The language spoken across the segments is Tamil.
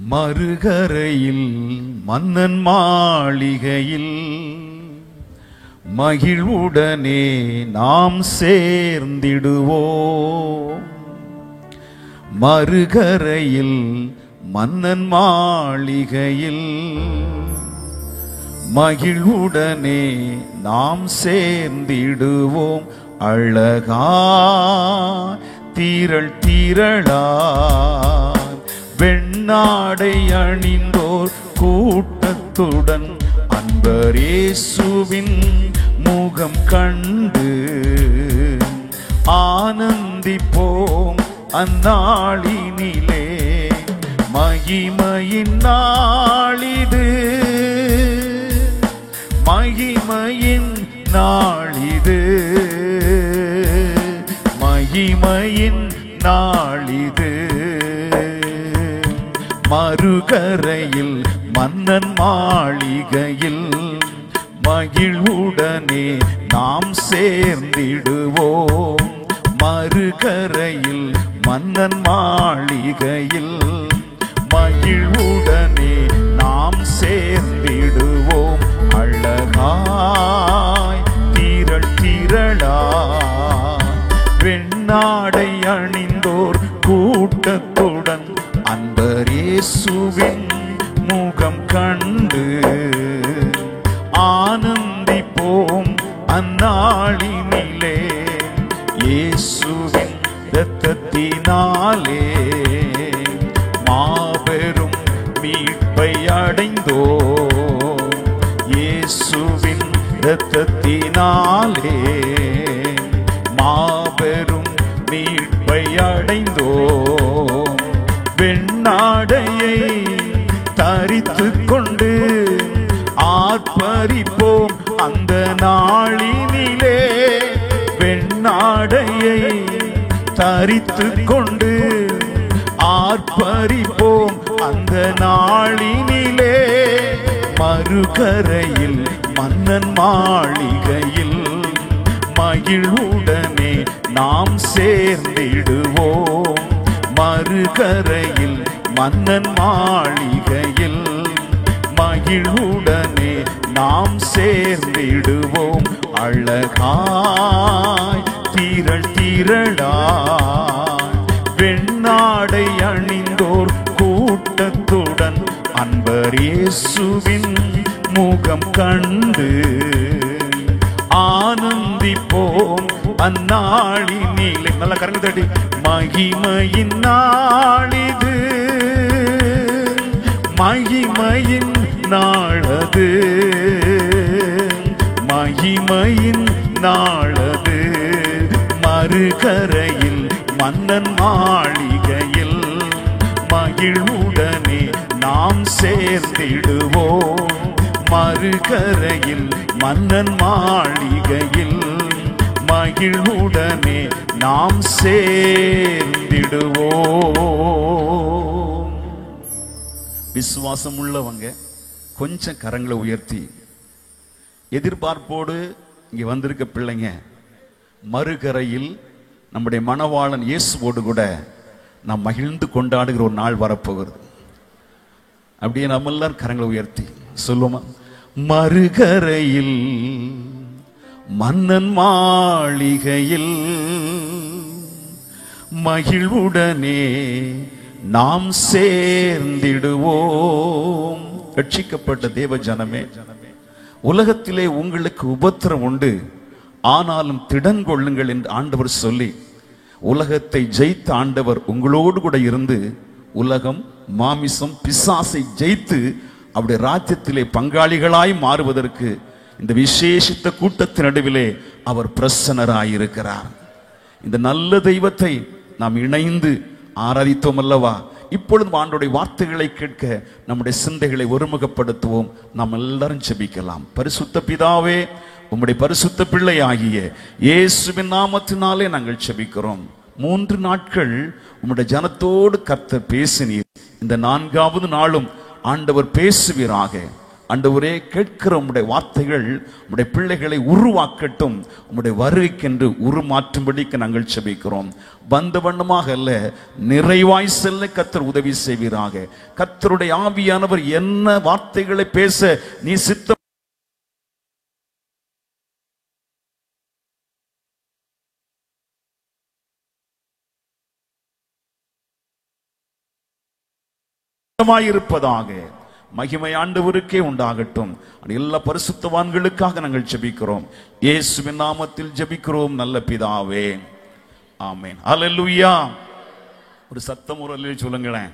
மறுகரையில் மன்னன் மாளிகையில் மகிழ்வுடனே நாம் சேர்ந்திடுவோம். மறுகரையில் மன்னன் மாளிகையில் மகிழ்வுடனே நாம் சேர்ந்திடுவோம். அழகா திரள் திரளா வெண்ணாடை அணிந்தோர் கூட்டத்துடன் அன்பர் இயேசுவின் முகம் கண்டு ஆனந்திப்போம். அந்நாளினிலே மகிமையின் நாளிது, மகிமையின் நாளிது, மகிமையின் நாளிது. மறுகரையில் மன்னன் மாளிகையில் மகிழ்வுடனே நாம் சேர்ந்திடுவோம். மறுகரையில் மன்னன் மாளிகையில் மகிழ்வுடனே நாம் சேர்ந்திடுவோம். அழகாய் திரள் திரளா வெண்ணாடை அணிந்தோர் கூட்டத்துடன் அன்பர் இயேசுவின் முகம் கண்டு ஆனந்திப்போம். அந்நாளினிலே இயேசுவின் இரத்தத்தினாலே மாபெரும் மீட்பை அடைந்தோம். இயேசுவின் இரத்தத்தினாலே மாபெரும் மீட்பை அடைந்தோம். வெண்ணாடையை தரித்துக் கொண்டு ஆர்ப்பரிப்போம் அந்த நாளினிலே. வெண்ணாடையை தரித்துக் கொண்டு ஆர்ப்பரிப்போம் அந்த நாளினிலே. மறுகரையில் மன்னன் மாளிகையில் மகிழ்வுடனே நாம் சேர்ந்திடுவோம். மறுகரையில் மன்னன் மாளிகையில் மகிழ்வுடனே நாம் சேர்ந்திடுவோம். அழகாய் திரள் திரளா வெண்ணாடை அணிந்தோர் கூட்டத்துடன் அன்பர் இயேசுவின் முகம் கண்டு ஆனந்திப்போம். அந்நாளினிலே நல்ல கரங்கள் தட்டி மகிமையின் நாளிது, மகிமையின் நாளது, மகிமையின் நாளது. மறுகரையில் மன்னன் மாளிகையில் மகிழ்வுடனே நாம் சேர்ந்திடுவோம். மறுகரையில் மன்னன் மாளிகையில் மகிழ்வுடனே நாம் சேர்ந்திடுவோம். விசுவாசம் உள்ளவங்க கொஞ்சம் கரங்களை உயர்த்தி எதிர்பார்ப்போடு இங்கே வந்திருக்க பிள்ளைங்க, மறுகரையில் நம்முடைய மணவாளன் இயேசுவோடு கூட நாம் மகிழ்ந்து கொண்டாடுகிற ஒரு நாள் வரப்போகிறது. அப்படியே நம்ம எல்லாரும் கரங்களை உயர்த்தி சொல்லுவோமா? மறுகரையில் மன்னன் மாளிகையில் மகிழ்வுடனே நாம் சேர்ந்திடுவோம். ரட்சிக்கப்பட்ட தேவ ஜனமே, உலகத்திலே உங்களுக்கு உபத்திரம் உண்டு, ஆனாலும் திடன் கொள்ளுங்கள் என்று ஆண்டவர் சொல்லி உலகத்தை ஜெயித்த ஆண்டவர் உங்களோடு கூட இருந்து உலகம் மாமிசம் பிசாசை ஜெயித்து அவருடைய ராஜ்யத்திலே பங்காளிகளாய் மாறுவதற்கு இந்த விசேஷித்த கூட்டத்தின் நடுவிலே அவர் பிரசன்னராயிருக்கிறார். இந்த நல்ல தெய்வத்தை நாம் இணைந்து ஆராதித்தோம் அல்லவா? இப்பொழுது ஆண்டவருடைய வார்த்தைகளை கேட்க நம்முடைய சிந்தைகளை ஒருமுகப்படுத்துவோம். நாம் எல்லாரும் ஜெபிக்கலாம். பரிசுத்த பிதாவே, உம்முடைய பரிசுத்த பிள்ளை ஆகிய இயேசுவின் நாமத்தினாலே நாங்கள் ஜெபிக்கிறோம். 3 நாட்கள் உம்முடைய ஜனத்தோடு கர்த்தர் பேசினீர். இந்த 4வது நாளும் ஆண்டவர் பேசுவீராக. ஆண்டவரே, கேட்கிற உம்முடைய வார்த்தைகள் உம்முடைய பிள்ளைகளை உருவாக்கட்டும். உம்முடைய வருகைக்கென்று உருமாற்றும்படிக்கு நாங்கள் செபிக்கிறோம். வந்த வண்ணமாக அல்ல, நிறைவாய் செல்ல கர்த்தர் உதவி செய்வீராக. கர்த்தருடைய ஆவியானவர் என்ன வார்த்தைகளை பேச நீ சித்தமாயிருப்பதாக மகிமை ஆண்டவருக்கே உண்டாகட்டும். எல்லா பரிசுத்தவான்களுக்காக நாங்கள் ஜெபிக்கிறோம். இயேசுவின் நாமத்தில் ஜெபிக்கிறோம் நல்ல பிதாவே, ஆமென். ஹல்லேலூயா. ஒரு சத்தம் ஒரு அல்லேலூயா சொல்லுங்களேன்.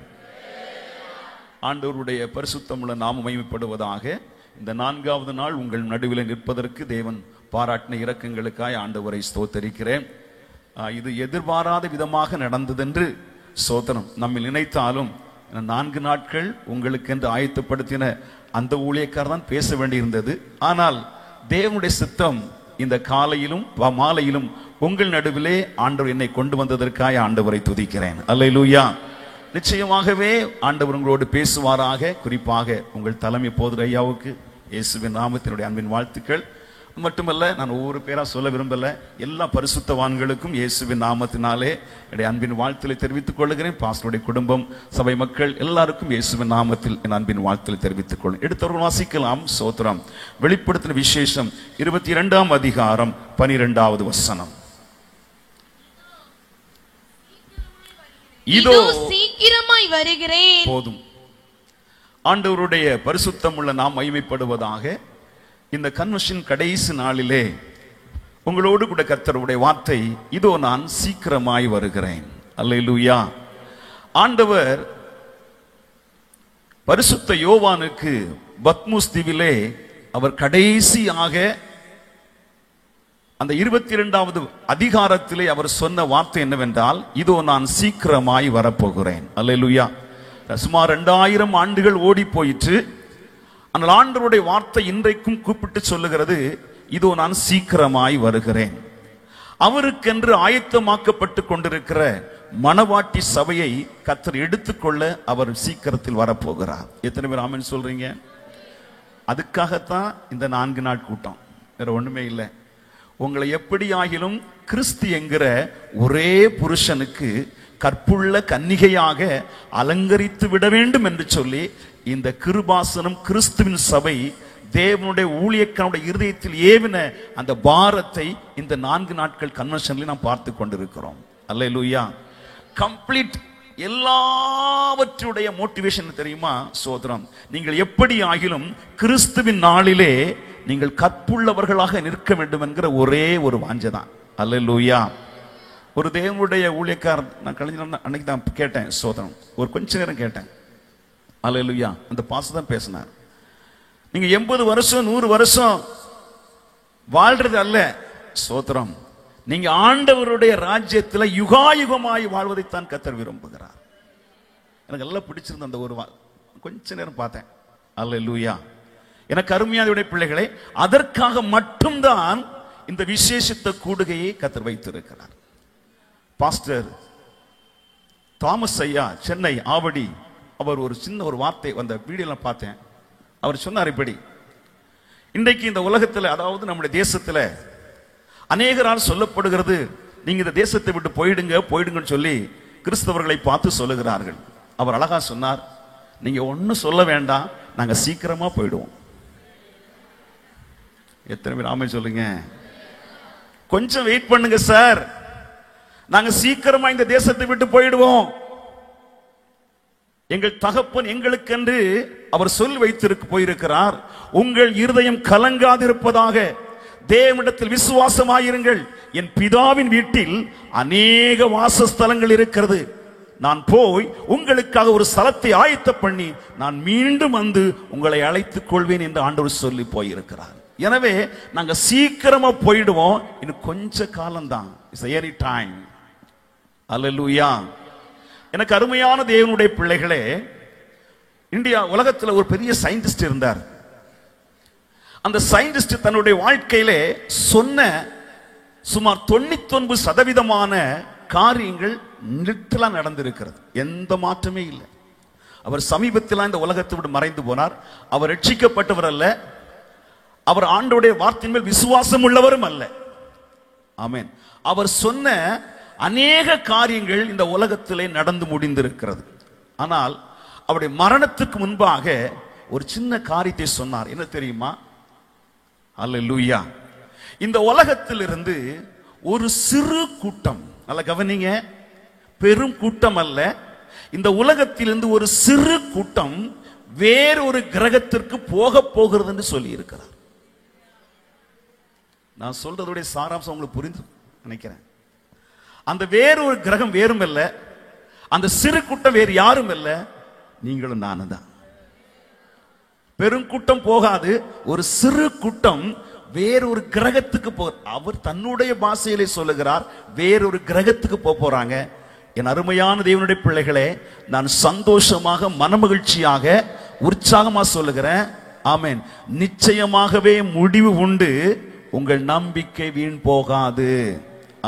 ஆண்டவருடைய பரிசுத்தமுள்ள நாமம் மகிமைப்படுவதாக. இந்த 4வது நாள் உங்கள் நடுவில் நிற்பதற்கு தேவன் பாராட்டின இரக்கங்களுக்காய் ஆண்டவரை ஸ்தோத்தரிக்கிறேன். இது எதிர்பாராத விதமாக நடந்ததென்று ஸ்தோத்திரம். நம்ம நினைத்தாலும் 4 நாட்கள் உங்களுக்கென்று ஆயத்தப்படுத்தின அந்த ஊழியக்காரர் தான் பேச வேண்டியிருந்தது. ஆனால் தேவனுடைய சித்தம் இந்த காலையிலும் மாலையிலும் உங்கள் நடுவிலே ஆண்டவர் என்னை கொண்டு வந்ததற்காக ஆண்டவரை துதிக்கிறேன். அல்லேலூயா. நிச்சயமாகவே ஆண்டவர் உங்களோடு பேசுவாராக. குறிப்பாக உங்கள் தலைமை போதர் ஐயாவுக்கு இயேசுவின் நாமத்தினுடைய அன்பின் வாழ்த்துக்கள். மட்டுமல்ல, நான் ஒவ்வொரு பேரா சொல்ல விரும்பல, எல்லா பரிசுத்தவான்களுக்கும் இயேசுவின் நாமத்தினாலே என்னுடைய அன்பின் வாழ்த்துக்களை தெரிவித்துக் கொள்கிறேன். பாஸ்டருடைய குடும்பம், சபை மக்கள் எல்லாருக்கும் இயேசுவின் நாமத்தில் என் அன்பின் வாழ்த்துக்களை தெரிவித்துக் கொள்கிறேன். எடுத்தவர்கள் வாசிக்கலாம். ஸ்தோத்திரம். வெளிப்படுத்தின விசேஷம் 22ஆம் அதிகாரம் 12வது வசனம். இதோ சீக்கிரமாய் வருகிறேன். போதும். ஆண்டவருடைய பரிசுத்தமுள்ள நாம் மகிமைப்படுவதாக. இந்த கன்வென்ஷன் கடைசி நாளிலே உங்களோடு கூட கர்த்தருடைய வார்த்தை, இதோ நான் சீக்கிரமாய் வருகிறேன். அல்லேலூயா. ஆண்டவர் பரிசுத்த யோவானுக்கு பத்மோஸ் தீவிலே அவர் கடைசியாக அந்த 22வது அதிகாரத்திலே அவர் சொன்ன வார்த்தை என்னவென்றால், இதோ நான் சீக்கிரமாய் வரப்போகிறேன். அல்லேலூயா. சுமார் 2000 ஆண்டுகள் ஓடி போயிற்று. ஆனால் ஆண்டவருடைய வார்த்தை இன்றைக்கும் கூப்பிட்டு சொல்லுகிறது, இதோ நான் சீக்கிரமாய் வருகிறேன். அவருக்கென்று ஆயத்தமாக்கப்பட்டு கொண்டிருக்கிற மணவாட்டி சபையை கர்த்தர் எடுத்துக்கொள்ள அவர் சீக்கிரத்தில் வரப்போகிறார். எத்தனை பேர் ஆமென் சொல்றீங்க? அதுக்காகத்தான் இந்த 4 நாள் கூட்டம், வேற ஒண்ணுமே இல்லை. உங்களை எப்படி ஆகிலும் கிறிஸ்து என்கிற ஒரே புருஷனுக்கு கற்புள்ள கன்னிகையாக அலங்கரித்து விட வேண்டும் என்று சொல்லி இந்த கிருபாசனம் கிறிஸ்துவின் சபை தேவனுடைய ஊழியக்காரனுடைய இருதயத்தில் ஏவின அந்த பாரத்தை இந்த 4 நாட்கள் கன்வென்ஷன்ல நாம் பார்த்து கொண்டிருக்கிறோம். அல்லேலூயா. கம்ப்ளீட் எல்லாவற்றுடைய மோட்டிவேஷன் தெரியுமா? சோதரம். நீங்கள் எப்படி ஆகிலும் கிறிஸ்துவின் நாளிலே நீங்கள் கற்புள்ளவர்களாக நிற்க வேண்டும் என்கிற ஒரே ஒரு வாஞ்சை தான். அல்லேலூயா. ஒரு தேவனுடைய ஊழியக்காரர் நான் கலைஞர் அன்னைக்கு தான் கேட்டேன். சோதரம். ஒரு கொஞ்ச நேரம் கேட்டேன். அல்லேலூயா. அந்த பாஸ்டர் தான் பேசினார். நீங்க 80 வருஷம் 100 வருஷம் வாழ்றது அல்ல. சோத்திரம். நீங்க ஆண்டவருடைய ராஜ்யத்தில் யுகாயுகமாய் வாழ்வதைத்தான் கர்த்தர் விரும்புகிறார். எனக்கு எல்லாம் பிடிச்சிருந்த அந்த ஒரு கொஞ்ச நேரம் பார்த்தேன். அல்லேலூயா. எனக்கு அருமையான பிள்ளைகளை, அதற்காக மட்டும்தான் இந்த விசேஷித்த கூடுகையை கர்த்தர் வைத்திருக்கிறார். பாஸ்டர் தாமஸ் ஐயா, சென்னை ஆவடி, அவர் ஒரு சின்ன ஒரு வார்த்தை அந்த வீடியோல பார்த்தேன். அவர் சொன்னார் இப்படி, இன்றைக்கு இந்த உலகத்தில், அதாவது நம்முடைய தேசத்தில் அநேகரால் சொல்லப்படுகிறது, நீங்க இந்த தேசத்தை விட்டு போயிடுங்கன்னு சொல்லி கிறிஸ்தவர்களை பார்த்து சொல்லுகிறார்கள். அவர் அழகா சொன்னார், நீங்க ஒன்னும் சொல்ல வேண்டாம், நாங்க சீக்கிரமா போயிடுவோம். எத்தனை பேர் ஆமென் சொல்லுங்க? கொஞ்சம் வெயிட் பண்ணுங்க சார், நாங்க சீக்கிரமா இந்த தேசத்தை விட்டு போயிடுவோம். எங்கள் தகப்பன் எங்களுக்கென்று அவர் சொல் வைத்திருக்க போயிருக்கிறார். உங்கள் இருதயம் கலங்காதிருப்பதாக, தேவனிடத்தில் விசுவாசமாயிருங்கள். என் பிதாவின் வீட்டில் அநேக வாசஸ்தலங்கள் இருக்கிறது. நான் போய் உங்களுக்காக ஒரு ஸ்தலத்தை ஆயத்த பண்ணி நான் மீண்டும் வந்து உங்களை அழைத்துக் கொள்வேன் என்று ஆண்டவர் சொல்லி போயிருக்கிறார். எனவே நாங்க சீக்கிரமா போயிடுவோம். இன்னும் கொஞ்ச காலம்தான். It's a time. அல்லேலூயா. எனக்கு அருமையான தேவனுடைய பிள்ளைகளே, இந்தியா உலகத்தில் ஒரு பெரிய சயின்டிஸ்ட் இருந்தார். அந்த சயின்டிஸ்ட் தன்னுடைய வாழ்க்கையிலே சொன்ன சுமார் 99% காரியங்கள் லிட்டரலா நடந்திருக்கிறது. எந்த மாற்றமே இல்லை. அவர் சமீபத்தில் இந்த உலகத்தை விட்டு மறைந்து போனார். அவர் ரட்சிக்கப்பட்டவர் அல்ல, அவர் ஆண்டவருடைய வார்த்தையின் மேல் விசுவாசம் உள்ளவரும் அல்ல. ஆமென். அவர் சொன்ன அநேக காரியங்கள் இந்த உலகத்திலே நடந்து முடிந்திருக்கிறது. ஆனால் அவருடைய மரணத்துக்கு முன்பாக ஒரு சின்ன காரியத்தை சொன்னார். என்ன தெரியுமா? அல்லேலூயா. இந்த உலகத்திலிருந்து ஒரு சிறு கூட்டம், நல்ல கவனிங்க, பெரும் கூட்டம் அல்ல, இந்த உலகத்திலிருந்து ஒரு சிறு கூட்டம் வேறொரு கிரகத்திற்கு போக போகிறது என்று சொல்லி இருக்கிறார். நான் சொல்றதுடைய சாராம்சம் உங்களுக்கு புரிந்து நினைக்கிறேன். அந்த வேறொரு கிரகம் வேறும் இல்ல, அந்த சிறு கூட்டம் வேறு யாரும் இல்ல, நீங்களும் நானும் தான். பெருங்கூட்டம் போகாது, ஒரு சிறு கூட்டம் வேறொரு கிரகத்துக்கு அவர் தன்னுடைய பாஷையிலே சொல்லுகிறார், வேறொரு கிரகத்துக்கு போறாங்க. என் அருமையான தேவனுடைய பிள்ளைகளே, நான் சந்தோஷமாக மனமகிழ்ச்சியாக உற்சாகமா சொல்லுகிறேன். ஆமென். நிச்சயமாகவே முடிவு உண்டு, உங்கள் நம்பிக்கை வீண் போகாது.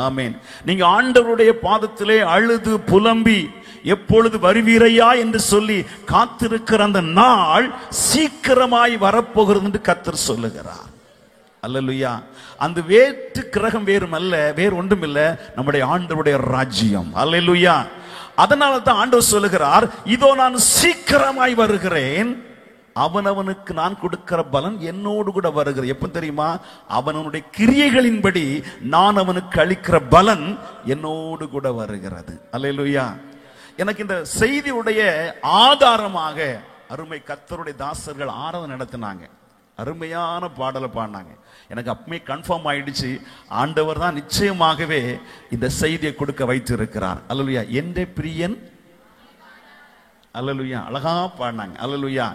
ஆமென். நீங்க ஆண்டவருடைய பாதத்திலே அழுது புலம்பி எப்பொழுது வருவீரையா என்று சொல்லி காத்திருக்கிற அந்த நாள் சீக்கிரமாய் வரப்போகிறது என்று கர்த்தர் சொல்லுகிறார். அல்லேலூயா. அந்த வேற்று கிரகம் வேறும் அல்ல, வேறு ஒன்றும் இல்ல, நம்முடைய ஆண்டவருடைய ராஜ்யம். அல்லேலூயா. அதனால தான் ஆண்டவர் சொல்லுகிறார், இதோ நான் சீக்கிரமாய் வருகிறேன், அவனவனுக்கு நான் கொடுக்கிற பலன் என்னோடு கூட வருகிறது. எப்ப தெரியுமா? அவனுடைய கிரியைகளின்படி நான் அவனுக்கு அளிக்கிற பலன் என்னோடு கூட வருகிறது. அல்லேலூயா. எனக்கு இந்த செய்தியுடைய ஆதாரமாக அருமை கர்த்தருடைய தாசர்கள் ஆராதனை நடத்தினாங்க. அருமையான பாடலை பாடினாங்க. எனக்கு அப்பமே கன்ஃபார்ம் ஆயிடுச்சு, ஆண்டவர் தான் நிச்சயமாகவே இந்த செய்தியை கொடுக்க வைத்து இருக்கிறார். அல்லேலூயா. என்ற பிரியன், அல்லேலூயா, அழகா பாடினாங்க. அல்லேலூயா.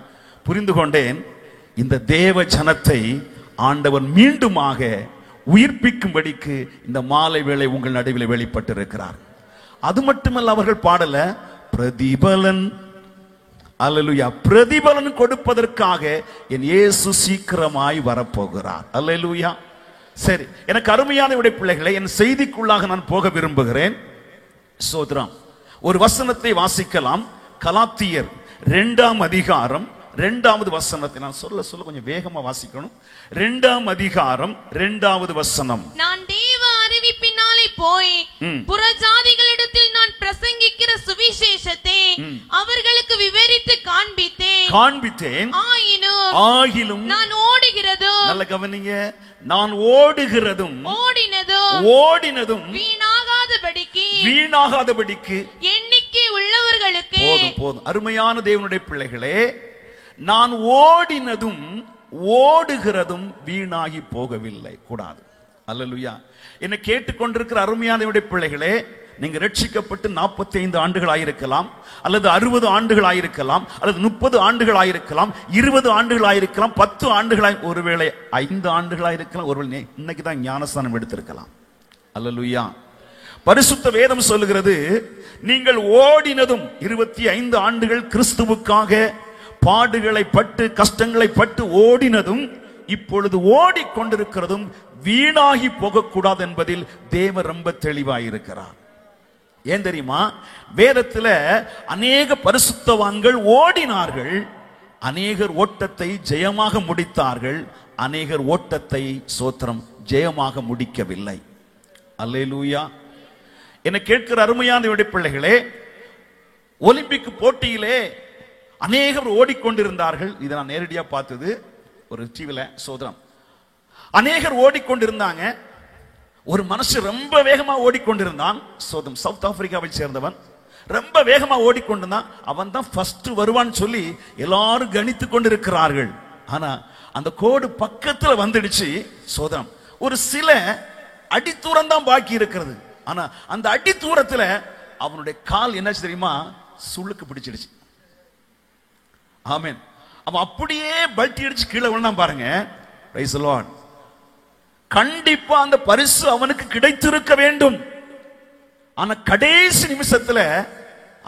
புரிந்து கொண்டேன், இந்த தேவ ஜனத்தை ஆண்டவர் மீண்டுமாக உயிர்ப்பிக்கும்படிக்கு இந்த மாலை வேளை உங்கள் நடுவில் வெளிப்பட்டு இருக்கிறார். அது மட்டுமல்ல, அவர்கள் பாடல பிரதிபலன், அல்லேலூயா, பிரதிபலன் கொடுப்பதற்காக என் இயேசு சீக்கிரமாய் வரப்போகிறார். அல்லேலூயா. சரி, எனக்கு அருமையான உடைய பிள்ளைகளை, என் செய்திக்குள்ளாக நான் போக விரும்புகிறேன். சோதரம் ஒரு வசனத்தை வாசிக்கலாம். கலாத்தியர் 2ஆம் அதிகாரம் 2வது வசனத்தை நான் சொல்ல கொஞ்சம் வேகமா வாசிக்கணும். 2ஆம் அதிகாரம் 2வது வசனம். நான் தேவ அறிவிப்பினாலே போய் புறஜாதிகளிடத்தில் நான் பிரசங்கிக்கிற சுவிசேஷத்தை அவர்களுக்கு விவரித்து காண்பித்தேன். ஆகிலும் நான் ஓடுகிறதும், நல்ல கவனிங்க, நான் ஓடினதும் வீணாகாதபடிக்கு எண்ணிக்கை உள்ளவர்களுக்கு. போதும் அருமையான தேவனுடைய பிள்ளைகளே, நான் ஓடினதும் ஓடுகிறதும் வீணாகி போகவில்லை கூடாது. அல்லேலூயா. என்னை கேட்டுக்கொண்டிருக்கிற அருமையான பிள்ளைகளே, நீங்க ரட்சிக்கப்பட்டு 45 ஆண்டுகள் ஆயிருக்கலாம், அல்லது 60 ஆண்டுகள் ஆயிருக்கலாம், அல்லது 30 ஆண்டுகள் ஆயிருக்கலாம், 20 ஆண்டுகள் ஆயிருக்கலாம், 10 ஆண்டுகள், ஒருவேளை 5 ஆண்டுகள் ஆயிருக்கலாம், ஒருவேளை இன்னைக்கு தான் ஞானஸ்தானம் எடுத்திருக்கலாம். அல்லேலூயா. பரிசுத்த வேதம் சொல்லுகிறது, நீங்கள் ஓடினதும் 25 ஆண்டுகள் கிறிஸ்துவுக்காக பாடுகளை பட்டு கஷ்டங்களை பட்டு ஓடினதும் இப்பொழுது ஓடிக்கொண்டிருக்கிறதும் வீணாகி போகக்கூடாது என்பதில் தேவன் ரொம்ப தெளிவாயிருக்கிறார். ஏன் தெரியுமா? வேதத்தில் அநேக பரிசுத்தவான்கள் ஓடினார்கள், அநேகர் ஓட்டத்தை ஜெயமாக முடித்தார்கள், அநேகர் ஓட்டத்தை சோத்திரம் ஜெயமாக முடிக்கவில்லை. அல்லேலூயா. என்னை கேட்கிற அருமையான பிள்ளைகளே, ஒலிம்பிக் போட்டியிலே அநேகர் ஓடிக்கொண்டிருந்தார்கள். இதை நான் நேரடியா பார்த்தது ஒரு டிவில. சோதரம் அநேகர் ஓடிக்கொண்டிருந்தாங்க. ஒரு மனுஷன் ரொம்ப வேகமா ஓடிக்கொண்டிருந்தான். சோதம் சவுத் ஆப்பிரிக்காவை சேர்ந்தவன், ரொம்ப வேகமா ஓடிக்கொண்டிருந்தான். அவன் தான் ஃபர்ஸ்ட் வருவான்னு சொல்லி எல்லாரும் கணித்து கொண்டிருக்கிறார்கள். ஆனா அந்த கோடு பக்கத்துல வந்துடுச்சு. சோதரம் ஒரு சில அடித்தூரம் தான் பாக்கி இருக்கிறது. ஆனா அந்த அடித்தூரத்துல அவனுடைய கால் என்ன தெரியுமா? சுளுக்கு பிடிச்சிடுச்சு. ஆமென். அவன் அப்படியே பல்டி அடிச்சு கீழே விழுந்தான் பாருங்க. Price the Lord. கண்டிப்பா அந்த பரிசு அவனுக்கு கிடைத்திருக்க வேண்டும். ஆனா கடைசி நிமிஷத்துல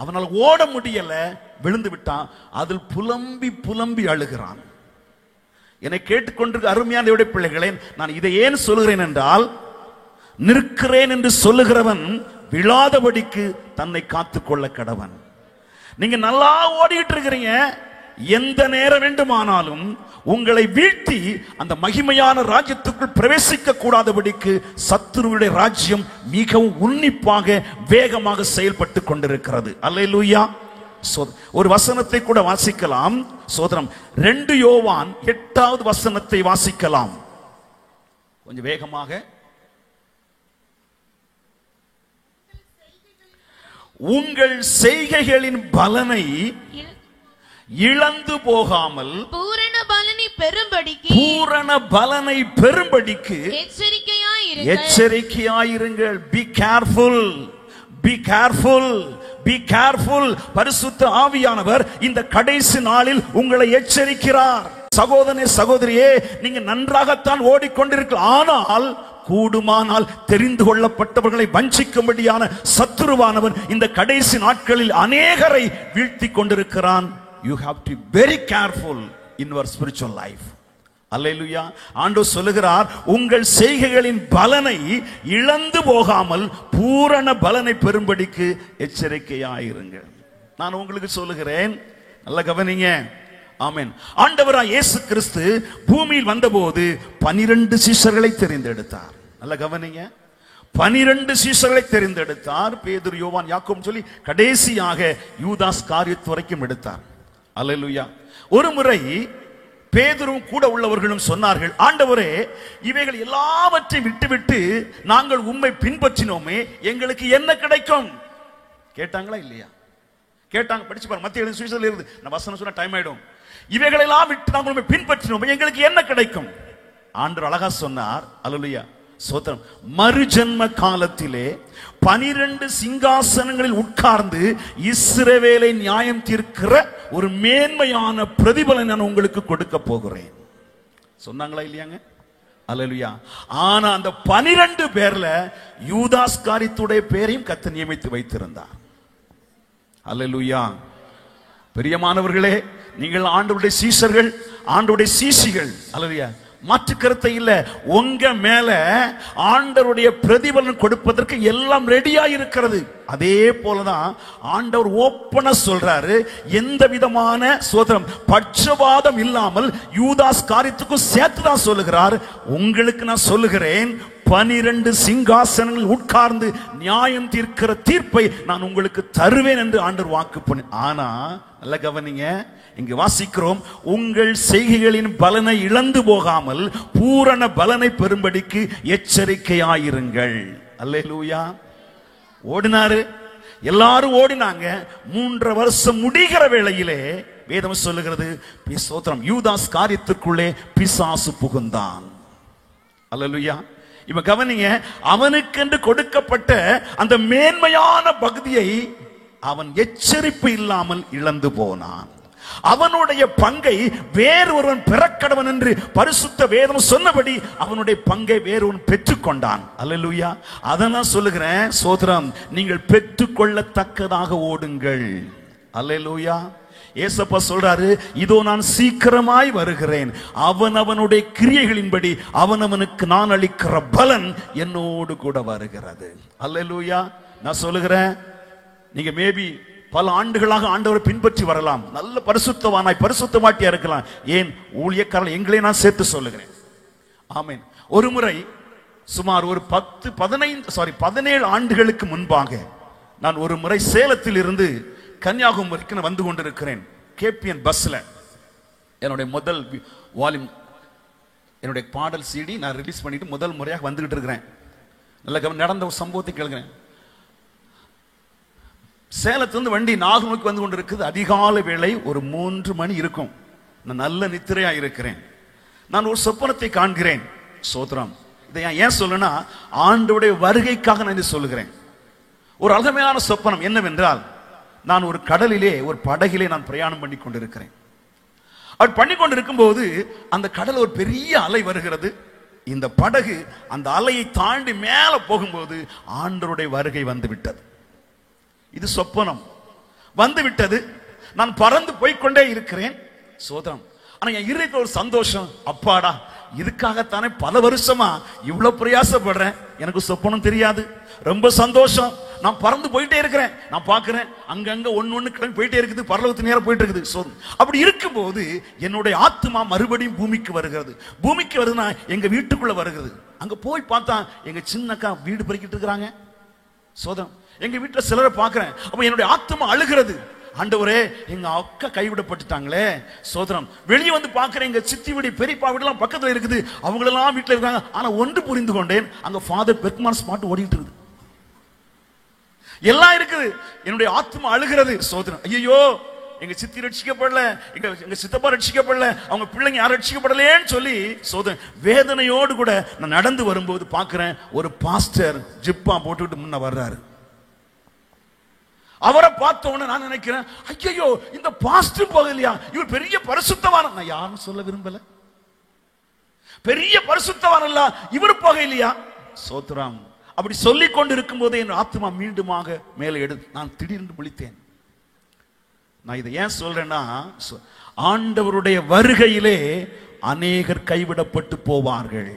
அவனால் ஓட முடியல, விழுந்து விட்டான். அதில் புலம்பி புலம்பி அழுகிறான். என்னை கேட்டுக்கொண்டிருக்க அருமையான பிள்ளைகளே, நான் இதை ஏன் சொல்கிறேன் என்றால், நிற்கிறேன் என்று சொல்லுகிறவன் விழாதபடிக்கு தன்னை காத்துக்கொள்ள கடவன். நீங்க நல்லா ஓடிட்டு இருக்கிறீங்க. எந்த நேரம் வேண்டுமானாலும் உங்களை வீழ்த்தி அந்த மகிமையான ராஜ்யத்துக்குள் பிரவேசிக்க கூடாதபடிக்கு சத்துருவுடைய ராஜ்யம் மிகவும் உன்னிப்பாக வேகமாக செயல்பட்டு கொண்டிருக்கிறது. அல்லேலூயா. ஒரு வசனத்தை கூட வாசிக்கலாம். சோதரம் 2 யோவான் 8வது வசனத்தை வாசிக்கலாம் கொஞ்சம் வேகமாக. உங்கள் செய்கைகளின் பலனை இழந்து போகாமல் பூரண பலனை பெறும்படிக்கு எச்சரிக்கையாயிருங்கள். Be careful, be careful, be careful. பரிசுத்த ஆவியானவர் இந்த கடைசி நாளில் உங்களை எச்சரிக்கிறார். சகோதரனே, சகோதரியே, நீங்க நன்றாகத்தான் ஓடிக்கொண்டிருக்கலாம். ஆனால் கூடுமானால் தெரிந்து கொள்ளப்பட்டவர்களை வஞ்சிக்கும்படியான சத்துருவானவன் இந்த கடைசி நாட்களில் அநேகரை வீழ்த்தி கொண்டிருக்கிறான். You have to be very careful in your spiritual life. அல்லேலூயா. ஆண்டவர் சொல்லுகிறார், உங்கள் செய்கைகளின் பலனை இழந்து போகாமல் பூரண பலனை பெறும்படிக்கு எச்சரிக்கையாயிருங்கள். நான் உங்களுக்கு சொல்லுகிறேன், நல்ல கவனிங்க. ஆமென். ஆண்டவராய் இயேசு கிறிஸ்து பூமியில் வந்தபோது 12 சீஷர்களை தெரிந்தெடுத்தார். நல்ல கவனிங்க. 12 சீஷர்களை தெரிந்தெடுத்தார். பேதுரு, யோவான், யாக்கோபு சொல்லி கடைசியாக யூதாஸ் காரியத்து வரைக்கும் எடுத்தார். அல்லேலூயா. ஒரு முறை பேதுருவும் கூட உள்ளவர்களும் சொன்னார்கள், ஆண்டவரே, இவைகள் எல்லாவற்றையும் விட்டுவிட்டு நாங்கள் உம்மை பின்பற்றினோமே, எங்களுக்கு என்ன கிடைக்கும்? கேட்டாங்களா இல்லையா? கேட்டாங்க. படிச்சு பாருங்க, மத்திய சுவிசேஷத்தில் இருந்து. நான் வசனம் சொன்னா டைம் ஆயிடும். இவைகளெல்லாம் விட்டு நாங்கள் உம்மை பின்பற்றினோமே, எங்களுக்கு என்ன கிடைக்கும்? ஆண்டவர் அழகா சொன்னார். அல்லேலூயா. சோத்திரம். மறுஜன்ம காலத்திலே 12 சிங்காசனங்களில் உட்கார்ந்து இஸ்ரவேலை நியாயம் தீர்க்கிற ஒரு மேன்மையான பிரதிபலன் நான் உங்களுக்கு கொடுக்க போகிறேன். சொன்னாங்களா இல்லையாங்க? அல்லேலூயா. ஆனா அந்த 12 பேர்ல யூதாஸ் காரியத்துடைய பேரையும் கர்த்தர் நியமித்து வைத்திருந்தார். அல்லேலூயா. பிரியமானவர்களே, நீங்கள் ஆண்டவருடைய சீஷர்கள், ஆண்டவருடைய சீஷிகள். அல்லேலூயா. மாற்று கருத்தை இல்ல. உங்க மேல ஆண்டவருடைய பிரதிபலன் கொடுப்பதற்கு எல்லாம் ரெடியா இருக்கிறது. அதே போலதான் ஆண்டவர் ஓப்பனா சொல்றாரு, எந்த விதமான சோதரம் பட்சபாதம் இல்லாமல் யூதாஸ் காரியத்துக்கும் சேர்த்துதான் சொல்லுகிறார். உங்களுக்கு நான் சொல்லுகிறேன், 12 சிங்காசனங்கள் உட்கார்ந்து நியாயம் தீர்க்கிற தீர்ப்பை நான் உங்களுக்கு தருவேன் என்று ஆண்டவர் வாக்கு பண்ணி. ஆனா நல்ல கவனிங்க, இங்கு வாசிக்கிறோம், உங்கள் செய்கைகளின் பலனை இழந்து போகாமல் பூரண பலனை பெறும்படிக்கு எச்சரிக்கையாயிருங்கள். அல்லேலூயா. ஓடினாரு, எல்லாரும் ஓடினாங்க. 3 வருஷம் முடிகிற வேளையிலே வேதம் சொல்லுகிறது, சோத்திரம், யூதாஸ் காரியத்திற்குள்ளே பிசாசு புகுந்தான். அல்லேலூயா. இப்ப கவனிங்க, அவனுக்கென்று கொடுக்கப்பட்ட அந்த மேன்மையான பகுதியை அவன் எச்சரிப்பு இல்லாமல் இழந்து போனான். அவனுடைய பங்கை வேறொருவன் பெறக்கடவன் என்று பரிசுத்த வேதம் சொன்னபடி அவனுடைய பங்கை வேறொருவன் பெற்றுக்கொண்டான். அல்லேலூயா. அதான் சொல்லுகிறேன், சோதரம், நீங்கள் பெற்றுக்கொள்ளத்தக்கதாக ஓடுங்கள். அல்லேலூயா. ஏசப்பா சொல்றாரு, இதோ நான் சீக்கிரமாய் வருகிறேன், அவனவனுடைய கிரியைகளின்படி அவனவனுக்கு நான் அளிக்கிற பலன் என்னோடு கூட வருகிறது. அல்லேலூயா. நான் சொல்லுகிறேன், நீங்க மேபி பல ஆண்டுகளாக ஆண்டவரை பின்பற்றி வரலாம், நல்ல பரிசுத்தவானாய் பரிசுத்தமாட்டியா இருக்கலாம். ஏன் ஊழியக்காரர்கள் எங்களே நான் சேர்த்து சொல்லுகிறேன். ஆமென். ஒரு முறை சுமார் ஒரு 17 ஆண்டுகளுக்கு முன்பாக நான் ஒரு முறை சேலத்தில் இருந்து கன்னியாகுமரிக்கு வந்து கொண்டிருக்கிறேன். கேபிஎன் பஸ்ல என்னுடைய முதல் வால்யூம், என்னுடைய பாடல் CD நான் ரிலீஸ் பண்ணிட்டு முதல் முறையாக வந்துகிட்டு இருக்கிறேன். நல்ல நடந்த ஒரு சம்பவத்தை கேளுகிறேன். சேலத்திலிருந்து வண்டி நாகூருக்கு வந்து கொண்டிருக்குது. அதிகாலை வேளை, ஒரு 3 மணி இருக்கும். நான் நல்ல நித்திரையா இருக்கிறேன். நான் ஒரு சொப்பனத்தை காண்கிறேன். சோத்ரம். இதை ஏன் சொல்லுனா, ஆண்டவருடைய வருகைக்காக நான் இதை சொல்லுகிறேன். ஒரு அழகான சொப்பனம் என்னவென்றால், நான் ஒரு கடலிலே, ஒரு படகிலே நான் பிரயாணம் பண்ணி கொண்டிருக்கிறேன். அப்படி பண்ணி கொண்டிருக்கும் போது அந்த கடல் ஒரு பெரிய அலை வருகிறது. இந்த படகு அந்த அலையை தாண்டி மேல போகும்போது ஆண்டவருடைய வருகை வந்து விட்டது. இது சொப்பனம் வந்து விட்டது. நான் பறந்து போய்கொண்டே இருக்கிறேன். சோதரம். ஆனா என் இருதயத்துல ஒரு சந்தோஷம், அப்பாடா, இதுக்காகத்தானே பல வருஷமா இவ்வளவு பிரயாசப்படுறேன். எனக்கு சொப்பனம் தெரியாது, ரொம்ப சந்தோஷம். நான் பறந்து போயிட்டே இருக்கிறேன், நான் பார்க்கிறேன் அங்கங்க ஒன்னு கிளம்பி போயிட்டே இருக்குது, பரலோகத்து நேரம் போயிட்டு இருக்குது. சோதரம். அப்படி இருக்கும்போது என்னுடைய ஆத்மா மறுபடியும் பூமிக்கு வருகிறது. பூமிக்கு வருதுன்னா எங்க வீட்டுக்குள்ள வருகிறது. அங்க போய் பார்த்தா எங்க சின்னக்கா வீடு பெருக்கிட்டு இருக்கிறாங்க. சோதரம். எங்க வீட்டுல சிலரை பார்க்கிறேன். அப்ப என்னுடைய ஆத்மா அழுகிறது, ஆண்டவரே எங்க அக்கா கைவிடப்பட்டுட்டாங்களே. சோதரம். வெளியே வந்து பார்க்கிறேன், எங்க சித்தி வீடு பெரியப்பா வீடுலாம் பக்கத்துல இருக்குது, அவங்களெல்லாம் வீட்டுல இருக்காங்க. ஆனா ஒன்று புரிந்து கொண்டேன், அங்க ஃபாதர் பெர்க்மான் ஸ்மார்ட் ஓடிட்டு இருக்குது, எல்லாம் இருக்குது. என்னுடைய ஆத்மா அழுகிறது. சோதரம். ஐயோ எங்க சித்தி ரட்சிக்கப்படல, எங்க சித்தப்பா ரட்சிக்கப்படல, அவங்க பிள்ளைங்க யாரும் ரட்சிக்கப்படலேன்னு சொல்லி சோதனை வேதனையோடு கூட நான் நடந்து வரும்போது பார்க்கிறேன், ஒரு பாஸ்டர் ஜிப்பா போட்டுக்கிட்டு முன்ன வர்றாரு. அவரை பார்த்த உடனே நான் நினைக்கிறேன், ஐயோ இந்த பாஸ்டர் போகலையா, இவர் பெரிய பரிசுத்தவான். நான் யாரும் சொல்ல விரும்பல, பெரிய பரிசுத்தவான் இல்ல இவர் போகலையா. சோத்ராம். அப்படி சொல்லிக் கொண்டு இருக்கும் போதே என் ஆத்மா மீண்டுமாக மேலே எடுத்து நான் திடீர்னு விழித்தேன். நான் இதை ஏன் சொல்றேன்னா, ஆண்டவருடைய வருகையிலே அநேகர் கைவிடப்பட்டு போவார்கள்.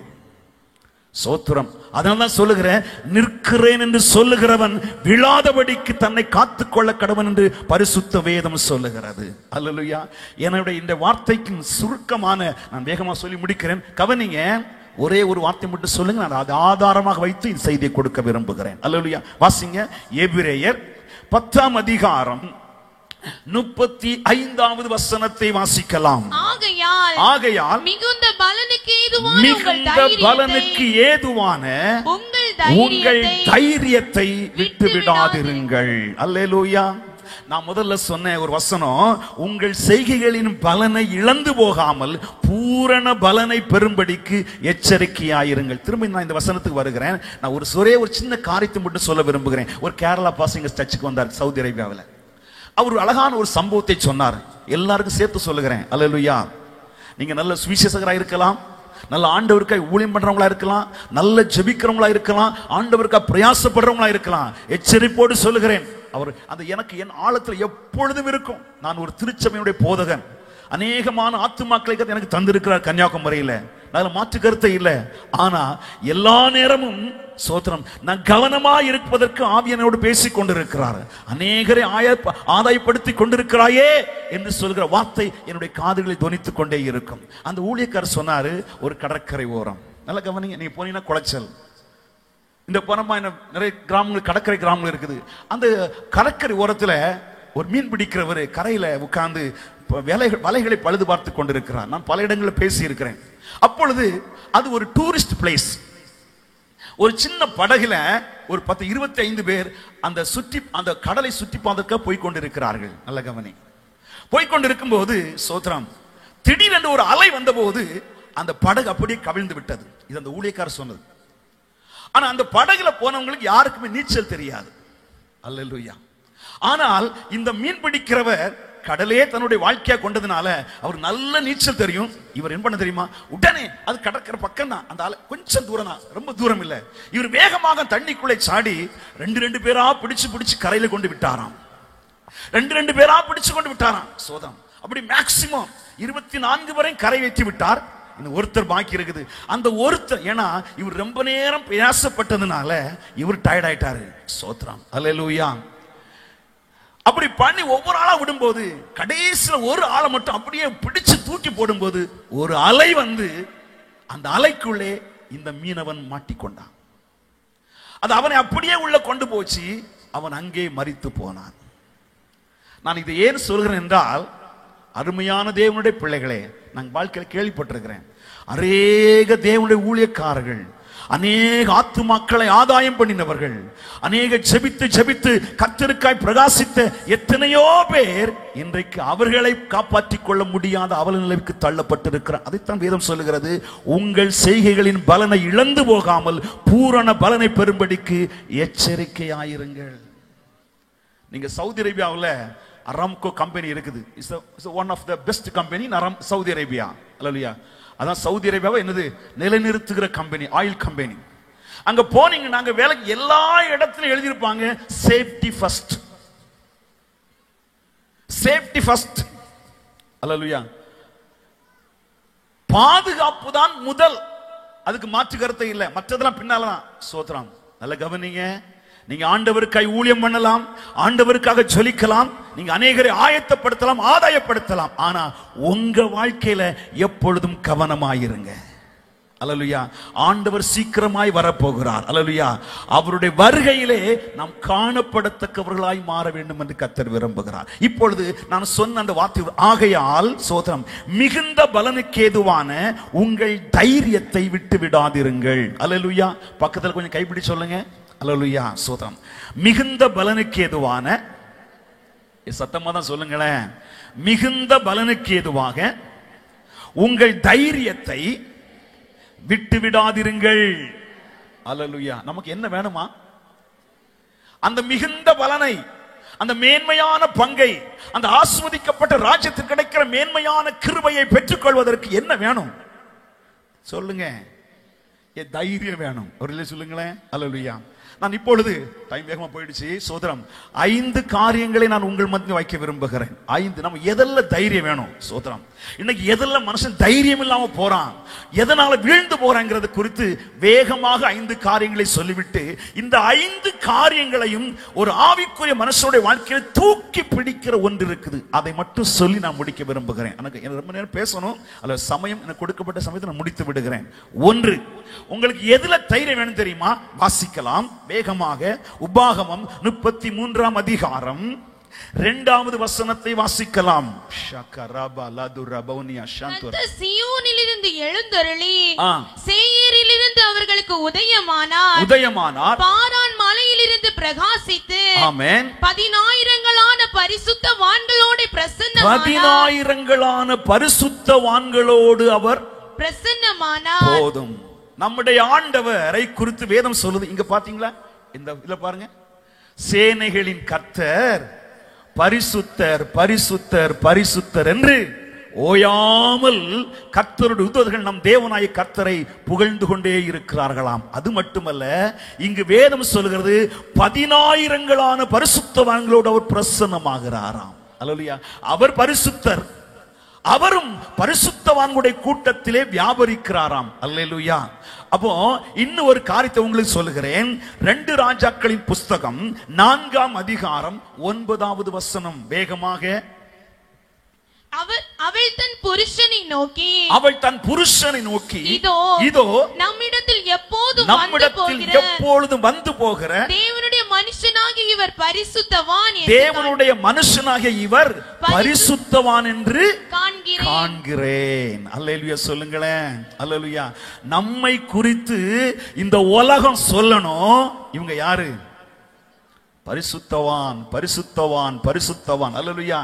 சோத்திரம். அதனால்தான் சொல்லுகிறேன், நிற்கிறேன் என்று சொல்லுகிறவன் விழாதபடிக்கு தன்னை காத்துக்கொள்ள கடவன் என்று பரிசுத்த வேதம் சொல்லுகிறது. அல்லேலூயா. என்னுடைய இந்த வார்த்தைக்கு சுருக்கமான நான் வேகமா சொல்லி முடிக்கிறேன், கவனிங்க. ஒரே ஒரு வார்த்தை மட்டும் சொல்லுங்க, நான் அதை ஆதாரமாக வைத்து இந்த செய்தியை கொடுக்க விரும்புகிறேன். அல்லேலூயா. வாசிங்க. எபிரேயர் 10ஆம் அதிகாரம் 35வது வசனத்தை வாசிக்கலாம். ஆகையால் மிகுந்த பலனுக்கு ஏதுவான உங்கள் தைரியத்தை விட்டுவிடாதிருங்கள். அல்லேலூயா. நான் முதல்ல சொன்ன ஒரு வசனம், உங்கள் செய்கைகளின் பலனை இழந்து போகாமல் பூரண பலனை பெறும்படிக்கு எச்சரிக்கையாயிருங்கள். திரும்ப நான் இந்த வசனத்துக்கு வருகிறேன். நான் ஒரு சின்ன காரியத்தை மட்டும் சொல்ல விரும்புகிறேன். ஒரு கேரளா பாசிங்க சர்ச்சுக்கு வந்தார், சவுதி அரேபியாவில். அவர் அழகான ஒரு சம்பவத்தை சொன்னார், எல்லாருக்கும் சேர்த்து சொல்லுகிறேன். அல்லேலூயா. நீங்க நல்ல சுவிசேஷகராக இருக்கலாம், நல்ல ஆண்டவருக்காய் ஊழியம் பண்றவங்களா இருக்கலாம், நல்ல ஜெபிக்கிறவங்களா இருக்கலாம், ஆண்டவருக்காய் பிரயாசப்படுறவங்களா இருக்கலாம். எச்சரிப்போடு சொல்லுகிறேன், அவர் அந்த எனக்கு என் ஆழத்தில் எப்பொழுதும் இருக்கும். நான் ஒரு திருச்சபையுடைய போதகன், அநேகமான ஆத்துமாக்களை எனக்கு தந்திருக்கிறார் கன்னியாகுமரியில, அதுல மாற்று கருத்தை இல்லை. ஆனா எல்லா நேரமும் சோத்திரம் நான் கவனமா இருப்பதற்கு ஆவியனோடு பேசிக் கொண்டிருக்கிறார். அநேகரை ஆதாயப்படுத்தி கொண்டிருக்கிறாயே என்று சொல்கிற வார்த்தை என்னுடைய காதுகளில் தொனித்துக் கொண்டே இருக்கும். அந்த ஊழியக்காரர் சொன்னாரு, ஒரு கடற்கரை ஓரம், நல்ல கவனிங்க, நீங்க போனீங்கன்னா குளச்சல், இந்த பணமா நிறைய கிராமங்கள் கடற்கரை கிராமங்கள் இருக்குது. அந்த கடற்கரை ஓரத்துல ஒரு மீன் பிடிக்கிறவர் கரையில உட்கார்ந்து வலைகளை பழுது பார்த்து கொண்டிருக்கிறார். நான் பல இடங்களில் பேசி இருக்கிறேன். அப்பொழுது அது ஒரு டூரிஸ்ட் பிளேஸ். ஒரு சின்ன படகுல ஒரு 10-25 பேர் அந்த கடலை சுற்றி பார்க்க போய்கொண்டிருக்கிறார்கள். நல்ல கவனி. போய்கொண்டிருக்கும் போது சோத்ராம், திடீரென்று ஒரு அலை வந்த போது அந்த படகு அப்படியே கவிழ்ந்து விட்டது. இது அந்த ஊழியக்காரர் சொன்னது. ஆனா அந்த படகுல போனவங்களுக்கு யாருக்குமே நீச்சல் தெரியாது. அல்லேலூயா. ஆனால் இந்த மீன் பிடிக்கிறவர் கடலே தன்னுடைய வாழ்க்கையா கொண்டதுனால அவர் நல்ல நீச்சல் தெரியும். இவர் என்ன பண்ண தெரியுமா, உடனே அது கடற்கரை பக்கம் தான், அந்த கொஞ்சம் தூரம் தான், ரொம்ப தூரம் இல்ல. இவர் வேகமாக தண்ணிக்குள்ளே சாடி 2 பேரா பிடிச்சு கரையில கொண்டு விட்டாராம். 2 பேரா பிடிச்சு கொண்டு விட்டாராம். சோதம். அப்படி மேக்சிமம் 24 வரை கரை வைத்து விட்டார். இந்த ஒருத்தர் பாக்கி இருக்குது. அந்த ஒருத்தர், ஏன்னா இவர் ரொம்ப நேரம் பிரயாசப்பட்டதுனால இவர் டயர்ட் ஆயிட்டாரு. சோத்ராம். அல்லேலூயா. அப்படி பண்ணி ஒவ்வொரு ஆளா விடும்போது கடைசியில ஒரு ஆளை மட்டும் அப்படியே பிடிச்சு தூக்கி போடும்போது ஒரு அலை வந்து அந்த அலைக்குள்ளே இந்த மீனவன் மாட்டிக்கொண்டான். அது அவனை அப்படியே உள்ள கொண்டு போச்சு. அவன் அங்கே மரித்து போனான். நான் இதை ஏன் சொல்கிறேன் என்றால், அருமையான தேவனுடைய பிள்ளைகளே, நான் வாழ்க்கையில் கேள்விப்பட்டிருக்கிறேன், அநேக தேவனுடைய ஊழியக்காரர்கள், அநேக ஆத்துமாக்களை ஆதாயம் பண்ணினவர்கள், அநேக ஜெபித்து கர்த்தருக்காய் பிரகாசித்த எத்தனையோ பேர் இன்றைக்கு அவர்களை காப்பாற்றிக் கொள்ள முடியாத அவல நிலைக்கு தள்ளப்பட்டிருக்கிறார். அதைத்தான் வேதம் சொல்லுகிறது, உங்கள் செய்கைகளின் பலனை இழந்து போகாமல் பூரண பலனை பெறும்படிக்கு எச்சரிக்கையாயிருங்கள். நீங்க சவுதி அரேபியாவில் அராம்கோ கம்பெனி இருக்குது. It's one of the best company in Saudi Arabia. அல்லேலூயா. அதான் சவுதி அரேபியாவை என்னது நிலைநிறுத்துகிற கம்பெனி, ஆயில் கம்பெனி. அங்க போனீங்க, நாங்க வேலைக்கு எல்லா இடத்திலும் எழுதியிருப்பாங்க சேஃப்டி ஃபர்ஸ்ட், சேஃப்டி ஃபர்ஸ்ட். அல்லேலூயா. பாதுகாப்பு தான் முதல், அதுக்கு மாற்று கருத்தை இல்லை, மற்றதெல்லாம் பின்னால்தான். சோத்ராம். நல்ல கவனிங்க. நீங்க ஆண்டவருக்காய் ஊழியம் பண்ணலாம், ஆண்டவருக்காக ஜொலிக்கலாம், நீங்க அநேகரை ஆயத்தப்படுத்தலாம், ஆதாயப்படுத்தலாம். ஆனா உங்க வாழ்க்கையில எப்பொழுதும் கவனமாயிருங்க. அல்லேலூயா. ஆண்டவர் சீக்கிரமாய் வரப்போகிறார். அல்லேலூயா. அவருடைய வருகையிலே நாம் காணப்படத்தக்கவர்களாய் மாற வேண்டும் என்று கர்த்தர் விரும்புகிறார். இப்பொழுது நான் சொன்ன அந்த வார்த்தை, ஆகையால் சோதரம் மிகுந்த பலனுக்கு ஏதுவான உங்கள் தைரியத்தை விட்டு விடாதிருங்கள். அல்லேலூயா. பக்கத்தில் கொஞ்சம் கைப்பிடி சொல்லுங்க. அல்லேலூயா. சோதரம் மிகுந்த பலனுக்கு ஏதுவான, சத்தமா தான் சொல்லுங்களேன், மிகுந்த பலனுக்கு ஏதுவாக உங்கள் தைரியத்தை விட்டு விடாதிருங்கள். அல்லேலூயா. நமக்கு என்ன வேணுமா? அந்த மிகுந்த பலனை, அந்த மேன்மையான பங்கை, அந்த ஆஸ்வதிக்கப்பட்ட ராஜ்யத்தில் கிடைக்கிற மேன்மையான கிருபையை பெற்றுக்கொள்வதற்கு என்ன வேணும் சொல்லுங்க? தைரியம் வேணும். ஒரு சொல்லுங்களேன். அல்லேலூயா. நான் இப்பொழுது டைம் வேகமா போயிடுச்சு. சோதரம் 5 காரியங்களை நான் உங்கள் மத்தியில் வைக்க விரும்புகிறேன். 5. நம்ம எதெல்லாம் தைரியம் வேணும்? சோதரம் இன்னைக்கு எதெல்லாம் மனுஷன் தைரியம் இல்லாம போறான், எதனால வீழ்ந்து போறாங்கிறது குறித்து வேகமாக 5 காரியங்களை சொல்லிவிட்டு, இந்த 5 காரியங்களையும் ஒரு ஆவிக்குரிய மனுஷனுடைய வாழ்க்கையில் தூக்கி பிடிக்கிற ஒன்று இருக்குது. அதை மட்டும் சொல்லி நான் முடிக்க விரும்புகிறேன். எனக்கு ரொம்ப நேரம் பேசணும், அல்ல சமயம் எனக்கு கொடுக்கப்பட்ட சமயத்தை நான் முடித்து விடுகிறேன். 1, உங்களுக்கு எதுல தைரியம் வேணும் தெரியுமா? வாசிக்கலாம் வேகமாக. உபாகமம் 33ஆம் அதிகாரம் 2வது வசனத்தை வாசிக்கலாம். சீயோனிலிருந்து எழுந்தருளி சேயீரிலிருந்து அவர்களுக்கு உதயமானார். பாரான் மலையிலிருந்து பிரகாசித்து, ஆமென், 10,000 பரிசுத்தவான்களோடு பிரசன்னமானார். 10,000 பரிசுத்தவான்களோடு அவர் பிரசன்னமானார். போதும். நம்முடைய ஆண்டவரை குறித்து வேதம் சொல்லுது. இங்க பாத்தீங்களா? இந்த இதுல பாருங்க, சேனைகளின் கர்த்தர் பரிசுத்தர் பரிசுத்தர் பரிசுத்தர் என்று ஓயாமல் கர்த்தருடைய தூதர்கள் நம் தேவனாய கர்த்தரை புகழ்ந்து கொண்டே இருக்கிறார்களாம். அது மட்டுமல்ல, இங்கு வேதம் சொல்கிறது 10,000 பரிசுத்தவான்களோடு அவர் பிரசன்னமாகிறாராம். அல்லேலூயா. அவர் பரிசுத்தர், அவரும் பரிசுத்தவான்களுடைய கூட்டத்திலே வியாபரிக்கிறாராம். அல்லேலூயா. அப்போ இன்னும் ஒரு காரியத்தை உங்களுக்கு சொல்லுகிறேன். 2 ராஜாக்களின் புஸ்தகம் 4ஆம் அதிகாரம் 9வது வசனம் வேகமாக. அவள் தன் புருஷனை நோக்கி, இதோ நம்மிடத்தில் எப்பொழுதும் வந்து போகிற தேவனுடைய மனுஷனாகிய இவர் பரிசுத்தவான் என்று காண்கிறேன். அல்லேலூயா சொல்லுங்களேன். அல்லேலூயா. நம்மை குறித்து இந்த உலகம் சொல்லணும், இவங்க யாரு? பரிசுத்தவான் பரிசுத்தவான் பரிசுத்தவான். அல்லேலூயா.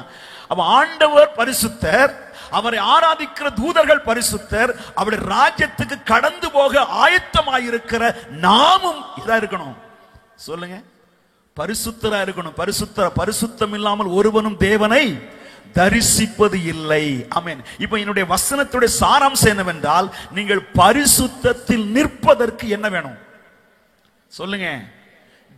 அப்ப ஆண்டவர் பரிசுத்தர், அவரை ஆராதிக்கிற தூதர்கள் பரிசுத்தர், அவருடைய ராஜ்யத்துக்கு கடந்து போக ஆயத்தமாயிருக்கிற நாமும் இதா இருக்கணும். சொல்லுங்க, பரிசுத்தரா இருக்கணும். பரிசுத்தம் இல்லாமல் ஒருவனும் தேவனை தரிசிப்பது இல்லை. ஆமென். இப்போ என்னுடைய வசனத்துடைய சாராம்சம் என்னவென்றால், நீங்கள் பரிசுத்தத்தில் நிற்பதற்கு என்ன வேணும் சொல்லுங்க?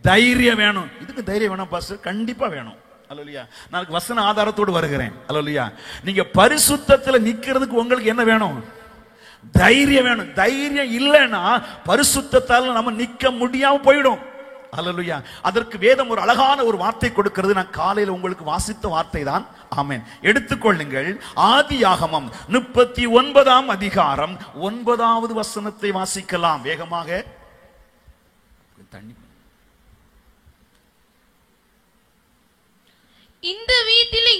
தைரியம் வேணும். இதுக்கு தைரியம் வேணும் பாஸ்டர்? கண்டிப்பா வேணும். அல்லேலூயா. நான் வசன ஆதாரத்தோடு வருகிறேன். அல்லேலூயா. நீங்க பரிசுத்தத்தில் நிக்கிறதுக்கு உங்களுக்கு என்ன வேணும்? தைரியம் வேணும். தைரியம் இல்லைன்னா பரிசுத்தத்தால் நம்ம நிக்க முடியாம போயிடும். அல்லேலூயா. அதற்கு வேதம் ஒரு அழகான ஒரு வார்த்தை கொடுக்கிறது. நான் காலையில் உங்களுக்கு வாசித்த வார்த்தை தான். ஆமென். எடுத்துக்கொள்ளுங்கள். ஆதியாகமம் 39ஆம் அதிகாரம் 9வது வசனத்தை வாசிக்கலாம் வேகமாக. தண்ணி. இந்த வீட்டில்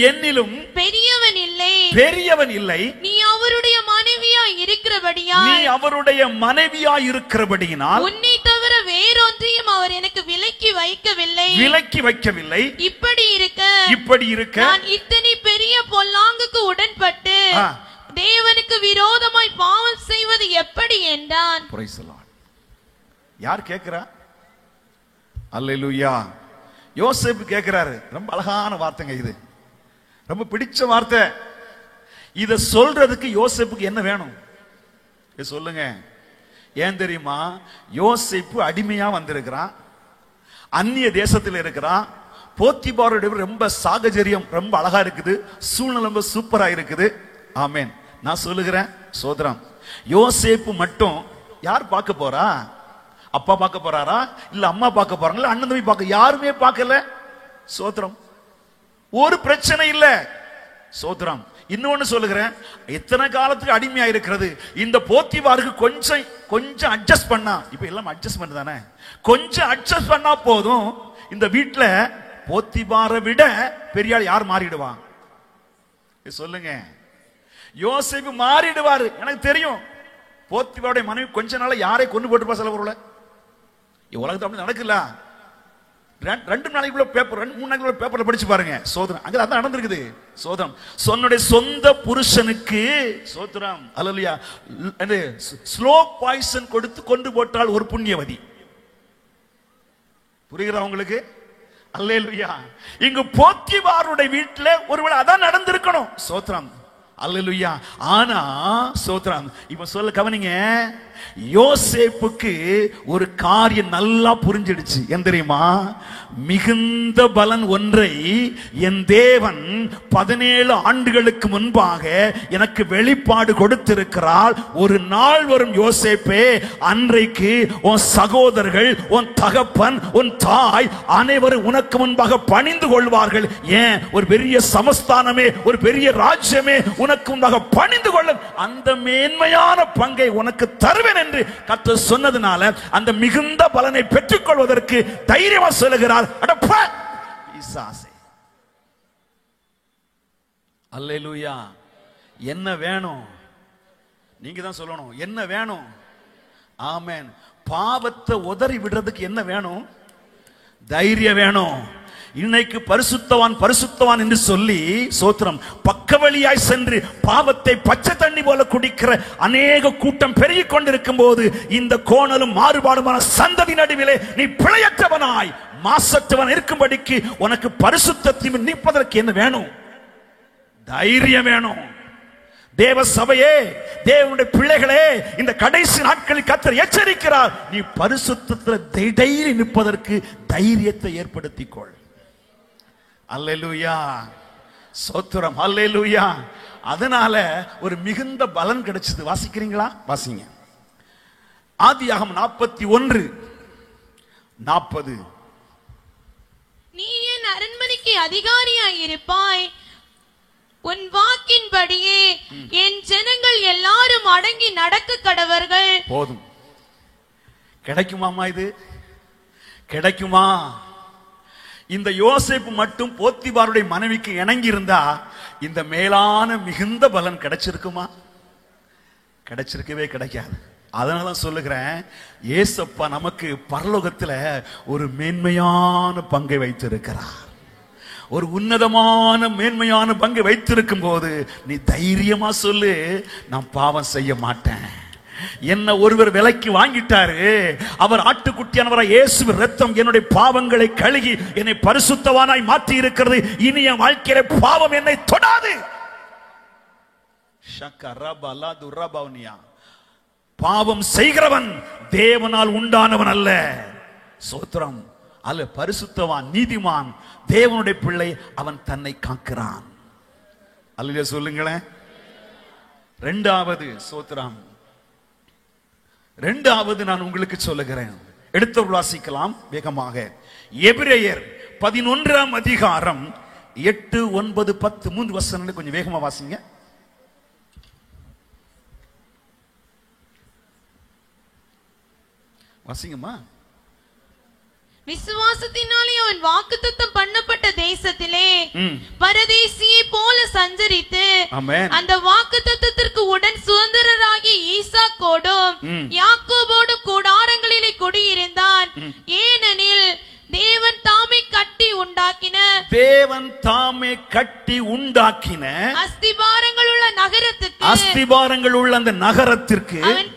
என்னிலும் பெரியவன் இல்லை. நீ அவருடைய மனைவியாய் இருக்கிறபடியினால் உன்னை தவிர வேறொன்றையும் அவர் எனக்கு விலக்கி வைக்கவில்லை. இப்படி இருக்க நான் இத்தனை பெரிய பொல்லாங்குக்கு உடன்பட்டு தேவனுக்கு விரோதமாய் பாவம் செய்வது எப்படி என்றான். யார் கேட்கிறா? அல்லேலூயா. யோசேப்பு கேட்கிறாரு. ரொம்ப அழகான வார்த்தைங்க இது, ரொம்ப பிடிச்ச வார்த்தை. இத சொல்றதுக்கு யோசேப்புக்கு என்ன வேணும் சொல்லுங்க? ஏன் தெரியுமா? யோசேப்பு அடிமையா வந்திருக்கிறான், அந்நிய தேசத்தில் இருக்கிறான். போத்திபாரோட ரொம்ப சாகஜரியம் ரொம்ப அழகா இருக்குது, சூழ்நிலை ரொம்ப சூப்பரா இருக்குது. ஆமென். நான் சொல்லுகிறேன் சோதரம், யோசேப்பு மட்டும் யார் பார்க்க போறா? அப்பா பார்க்க போறாரா, இல்ல அம்மா பார்க்க போறாங்களா, அண்ணன் தம்பி பார்க்க, யாருமே பார்க்கல. சோத்திரம். ஒரு பிரச்சனை இல்ல. சோத்திரம். இன்னொன்னு சொல்லுகிறேன், எத்தனை காலத்துக்கு அடிமையா இருக்கிறது இந்த போத்திபாருக்கு. கொஞ்சம் அட்ஜஸ்ட் பண்ணா, இப்ப எல்லாம் அட்ஜஸ்ட்மெண்ட் தானே, கொஞ்சம் அட்ஜஸ்ட் பண்ணா போதும், இந்த வீட்டுல போத்திபாரை விட பெரியாள் யார் மாறிடுவான் சொல்லுங்க? யோசேப்பு மாறிடுவாரு. எனக்கு தெரியும், போத்திபாருடைய மனைவி கொஞ்ச நாள யாரை கொண்டு போட்டுப்பா சில பொருளை. உலகத்தை அப்படி நடக்கல. 2 நாளைக்குள்ள பேப்பர், 3 நாளைக்குள்ள பேப்பர்ல படிச்சு பாருங்க. சோதனம் அங்க அதான் நடந்திருக்குது. சோதனம் சொன்னுடைய சொந்த புருஷனுக்கு, சோத்திரம் அல்லேலூயா, ஸ்லோ பாய்சன் கொடுத்து கொண்டு போட்டால் ஒரு புண்ணியவதி. புரியுதா உங்களுக்கு? அல்லேலூயா. இங்கு போத்திபாருடைய வீட்டுல ஒருவேளை அதான் நடந்திருக்கணும். சோத்திரம் அல்லேலூயா. ஆனா சோத்திரம் இப்ப சொல்ல கவனிங்க, யோசேப்புக்கு ஒரு காரியம் நல்லா புரிஞ்சிடுச்சு. என்ன தெரியுமா? மிகுந்த பலன் ஒன்றை என் தேவன் 17 ஆண்டுகளுக்கு முன்பாக எனக்கு வெளிப்பாடு கொடுத்திருக்கிறார். ஒரு நாள் வரும் யோசேப்பே, அன்றைக்கு உன் சகோதரர்கள், உன் தகப்பன், உன் தாய் அனைவரும் உனக்கு முன்பாக பணிந்து கொள்வார்கள். ஏன்? ஒரு பெரிய சமஸ்தானமே, ஒரு பெரிய ராஜ்யமே உனக்கு முன்பாக பணிந்து கொள்ள, அந்த மேன்மையான பங்கை உனக்கு தருவேன் என்று கர்த்தர் சொன்னதுனால அந்த மிகுந்த பலனை பெற்றுக் கொள்வதற்கு தைரியமா சொல்லுகிறார். அல்லேலூயா. என்ன வேணும்? நீங்க தான் சொல்லணும் என்ன வேணும். ஆமென். பாவத்தை உதறி விடுறதுக்கு என்ன வேணும்? தைரியம் வேணும். இன்னைக்கு பரிசுத்தவான் பரிசுத்தவான் என்று சொல்லி சோத்திரம் பக்கவழியாய் சென்று பாவத்தை பச்சை தண்ணி போல குடிக்கிற அநேக கூட்டம் பெருகிக் கொண்டிருக்கும் போது, இந்த கோணலும் மாறுபாடுமான சந்ததி நடுவிலே நீ பிழையற்றவனாய் மாசற்றவன் இருக்கும்படிக்கு உனக்கு பரிசுத்தத்தையும் நிற்பதற்கு என்ன வேணும்? தைரியம் வேணும். தேவ சபையே, தேவனுடைய பிள்ளைகளே, இந்த கடைசி நாட்களில் கர்த்தர் எச்சரிக்கிறார், நீ பரிசுத்தத்தில் தைரியி நிற்பதற்கு தைரியத்தை ஏற்படுத்திக் கொள். அல்லேலூயா. சோத்திரம். அல்லேலூயா. அதனால ஒரு மிகுந்த பலன் கிடைச்சது. வாசிக்கிறீங்களா? வாசிங்க. ஆதியாகமம் 41:40. நீ என் அரண்மனைக்கு அதிகாரியாய் இருப்பாய், உன் வாக்கின்படியே என் ஜனங்கள் எல்லாரும் அடங்கி நடக்க கடவர்கள். போதும். கிடைக்குமாமா? இது கிடைக்குமா? இந்த யோசேப்பு மட்டும் போத்திபாருடைய மனைவிக்கு இணங்கி இருந்தா இந்த மேலான மிகுந்த பலன் கிடைச்சிருக்குமா? கிடைச்சிருக்கவே கிடைக்காது. அதனாலதான் சொல்லுகிறேன், ஏசப்பா நமக்கு பரலோகத்துல ஒரு மேன்மையான பங்கை வைத்திருக்கிறார். ஒரு உன்னதமான மேன்மையான பங்கை வைத்திருக்கும் போது நீ தைரியமா சொல்லு, நான் பாவம் செய்ய மாட்டேன். என்ன ஒருவர் விலைக்கு வாங்கிட்டாரு, அவர் ஆட்டுக்குட்டியானவராய் இயேசுவின் இரத்தம் என்னுடைய பாவங்களை கழுகி என்னை பரிசுத்தவானாய் மாற்றி இருக்கிறது. இனி என் வாழ்க்கையில பாவம் என்னை தொடாது. பாவம் செய்கிறவன் தேவனால் உண்டானவன் அல்ல. சோத்திரம் அல்ல, பரிசுத்தவான், நீதிமான், தேவனுடைய பிள்ளை, அவன் தன்னை காக்கிறான். அல்ல சொல்லுங்களேன். 2வது சோத்திரம், 2வது நான் உங்களுக்கு சொல்லுகிறேன். எடுத்து வாசிக்கலாம் வேகமாக. எபிரேயர் 11ஆம் அதிகாரம் 8, 9, 10 3 வசனங்களை கொஞ்சம் வேகமா வாசிங்க. வாசிங்கம்மா. விசுவாசத்தினாலே அவன் வாக்குத்தத்தம் பண்ணப்பட்ட தேசத்திலே பரதேசியை போல சஞ்சரித்து அந்த வாக்குத்தத்தத்திற்கு உடன் சுதந்திரராகிய ஈசாக்கோடும் யாக்கோபோடும் கூடாரங்களிலே குடியிருந்தான். ஏனெனில் தேவன் தாமே கட்டி உண்டாக்கின அஸ்திபாரங்கள் உள்ள அந்த நகரத்திற்கு அவன்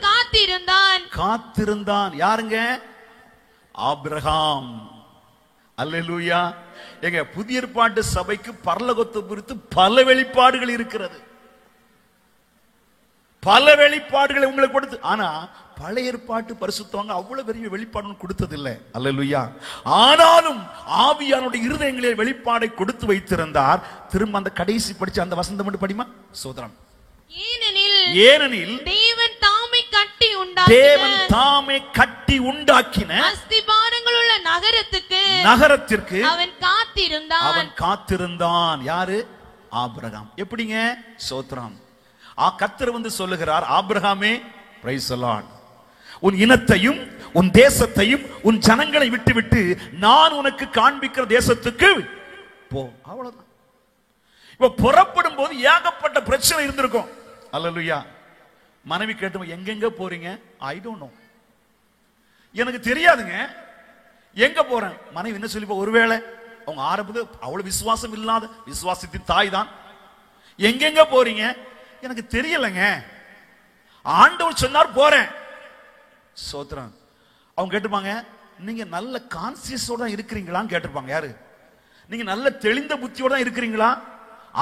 காத்திருந்தான். யாருங்க? ஆபிரகாம். அல்லேலூயா. எங்க புதிய ஏற்பாட்டு சபைக்கு பரலோகத்தை குறித்து பல வெளிப்பாடுகள் இருக்கிறது. பல வெளிப்பாடுகளை உங்களுக்கு கொடுத்து, ஆனா பழைய ஏற்பாட்டு பரிசுத்தவங்க அவ்வளவு பெரிய வெளிப்பாடு கொடுத்தது இல்லை. அல்லேலூயா. ஆனாலும் ஆவியானுடைய இருதயங்களில் வெளிப்பாடை கொடுத்து வைத்திருந்தார். திரும்ப அந்த கடைசி படிச்ச அந்த வசந்தம் மட்டும் படிமா. சோதரம். ஏனெனில் தேவன் தாமே கட்டி தேவன் தாமே கட்டி உண்டாக்கின அஸ்திபாரங்கள் உள்ள நகரத்திற்கு அவன் காத்திருந்தான். யாரு? ஆபிரகாம். எப்படிங்க? சோத்ரம். கர்த்தர் வந்து சொல்லுகிறார், ஆபிரகாமே, பிரைஸ் தி லார்ட், உன் இனத்தையும் உன் தேசத்தையும் உன் ஜனங்களை விட்டுவிட்டு நான் உனக்கு காண்பிக்கிற தேசத்துக்கு போ. அவ்வளவுதான். இப்ப புறப்படும் போது ஏகப்பட்ட பிரச்சனை இருந்திருக்கும். அல்லேலூயா. மனைவி கேட்டு, எங்கெங்க போறீங்க? ஐ டோன்ட் நோ, எனக்கு தெரியாதுங்க, எங்க போறேன். மனைவி என்ன சொல்லி, ஒருவேளை அவங்க ஆரம்பத்துக்கு அவ்வளவு விசுவாசம் இல்லாத விசுவாசத்தின் தாய் தான். எங்கெங்க போறீங்க? எனக்கு தெரியலங்க, ஆண்டவர் சொன்னார் போறேன். சோத்ரன். அவங்க கேட்டுப்பாங்க, நீங்க நல்ல கான்சியஸோட இருக்கிறீங்களான்னு கேட்டிருப்பாங்க. யாரு? நீங்க நல்ல தெளிந்த புத்தியோட இருக்கிறீங்களா?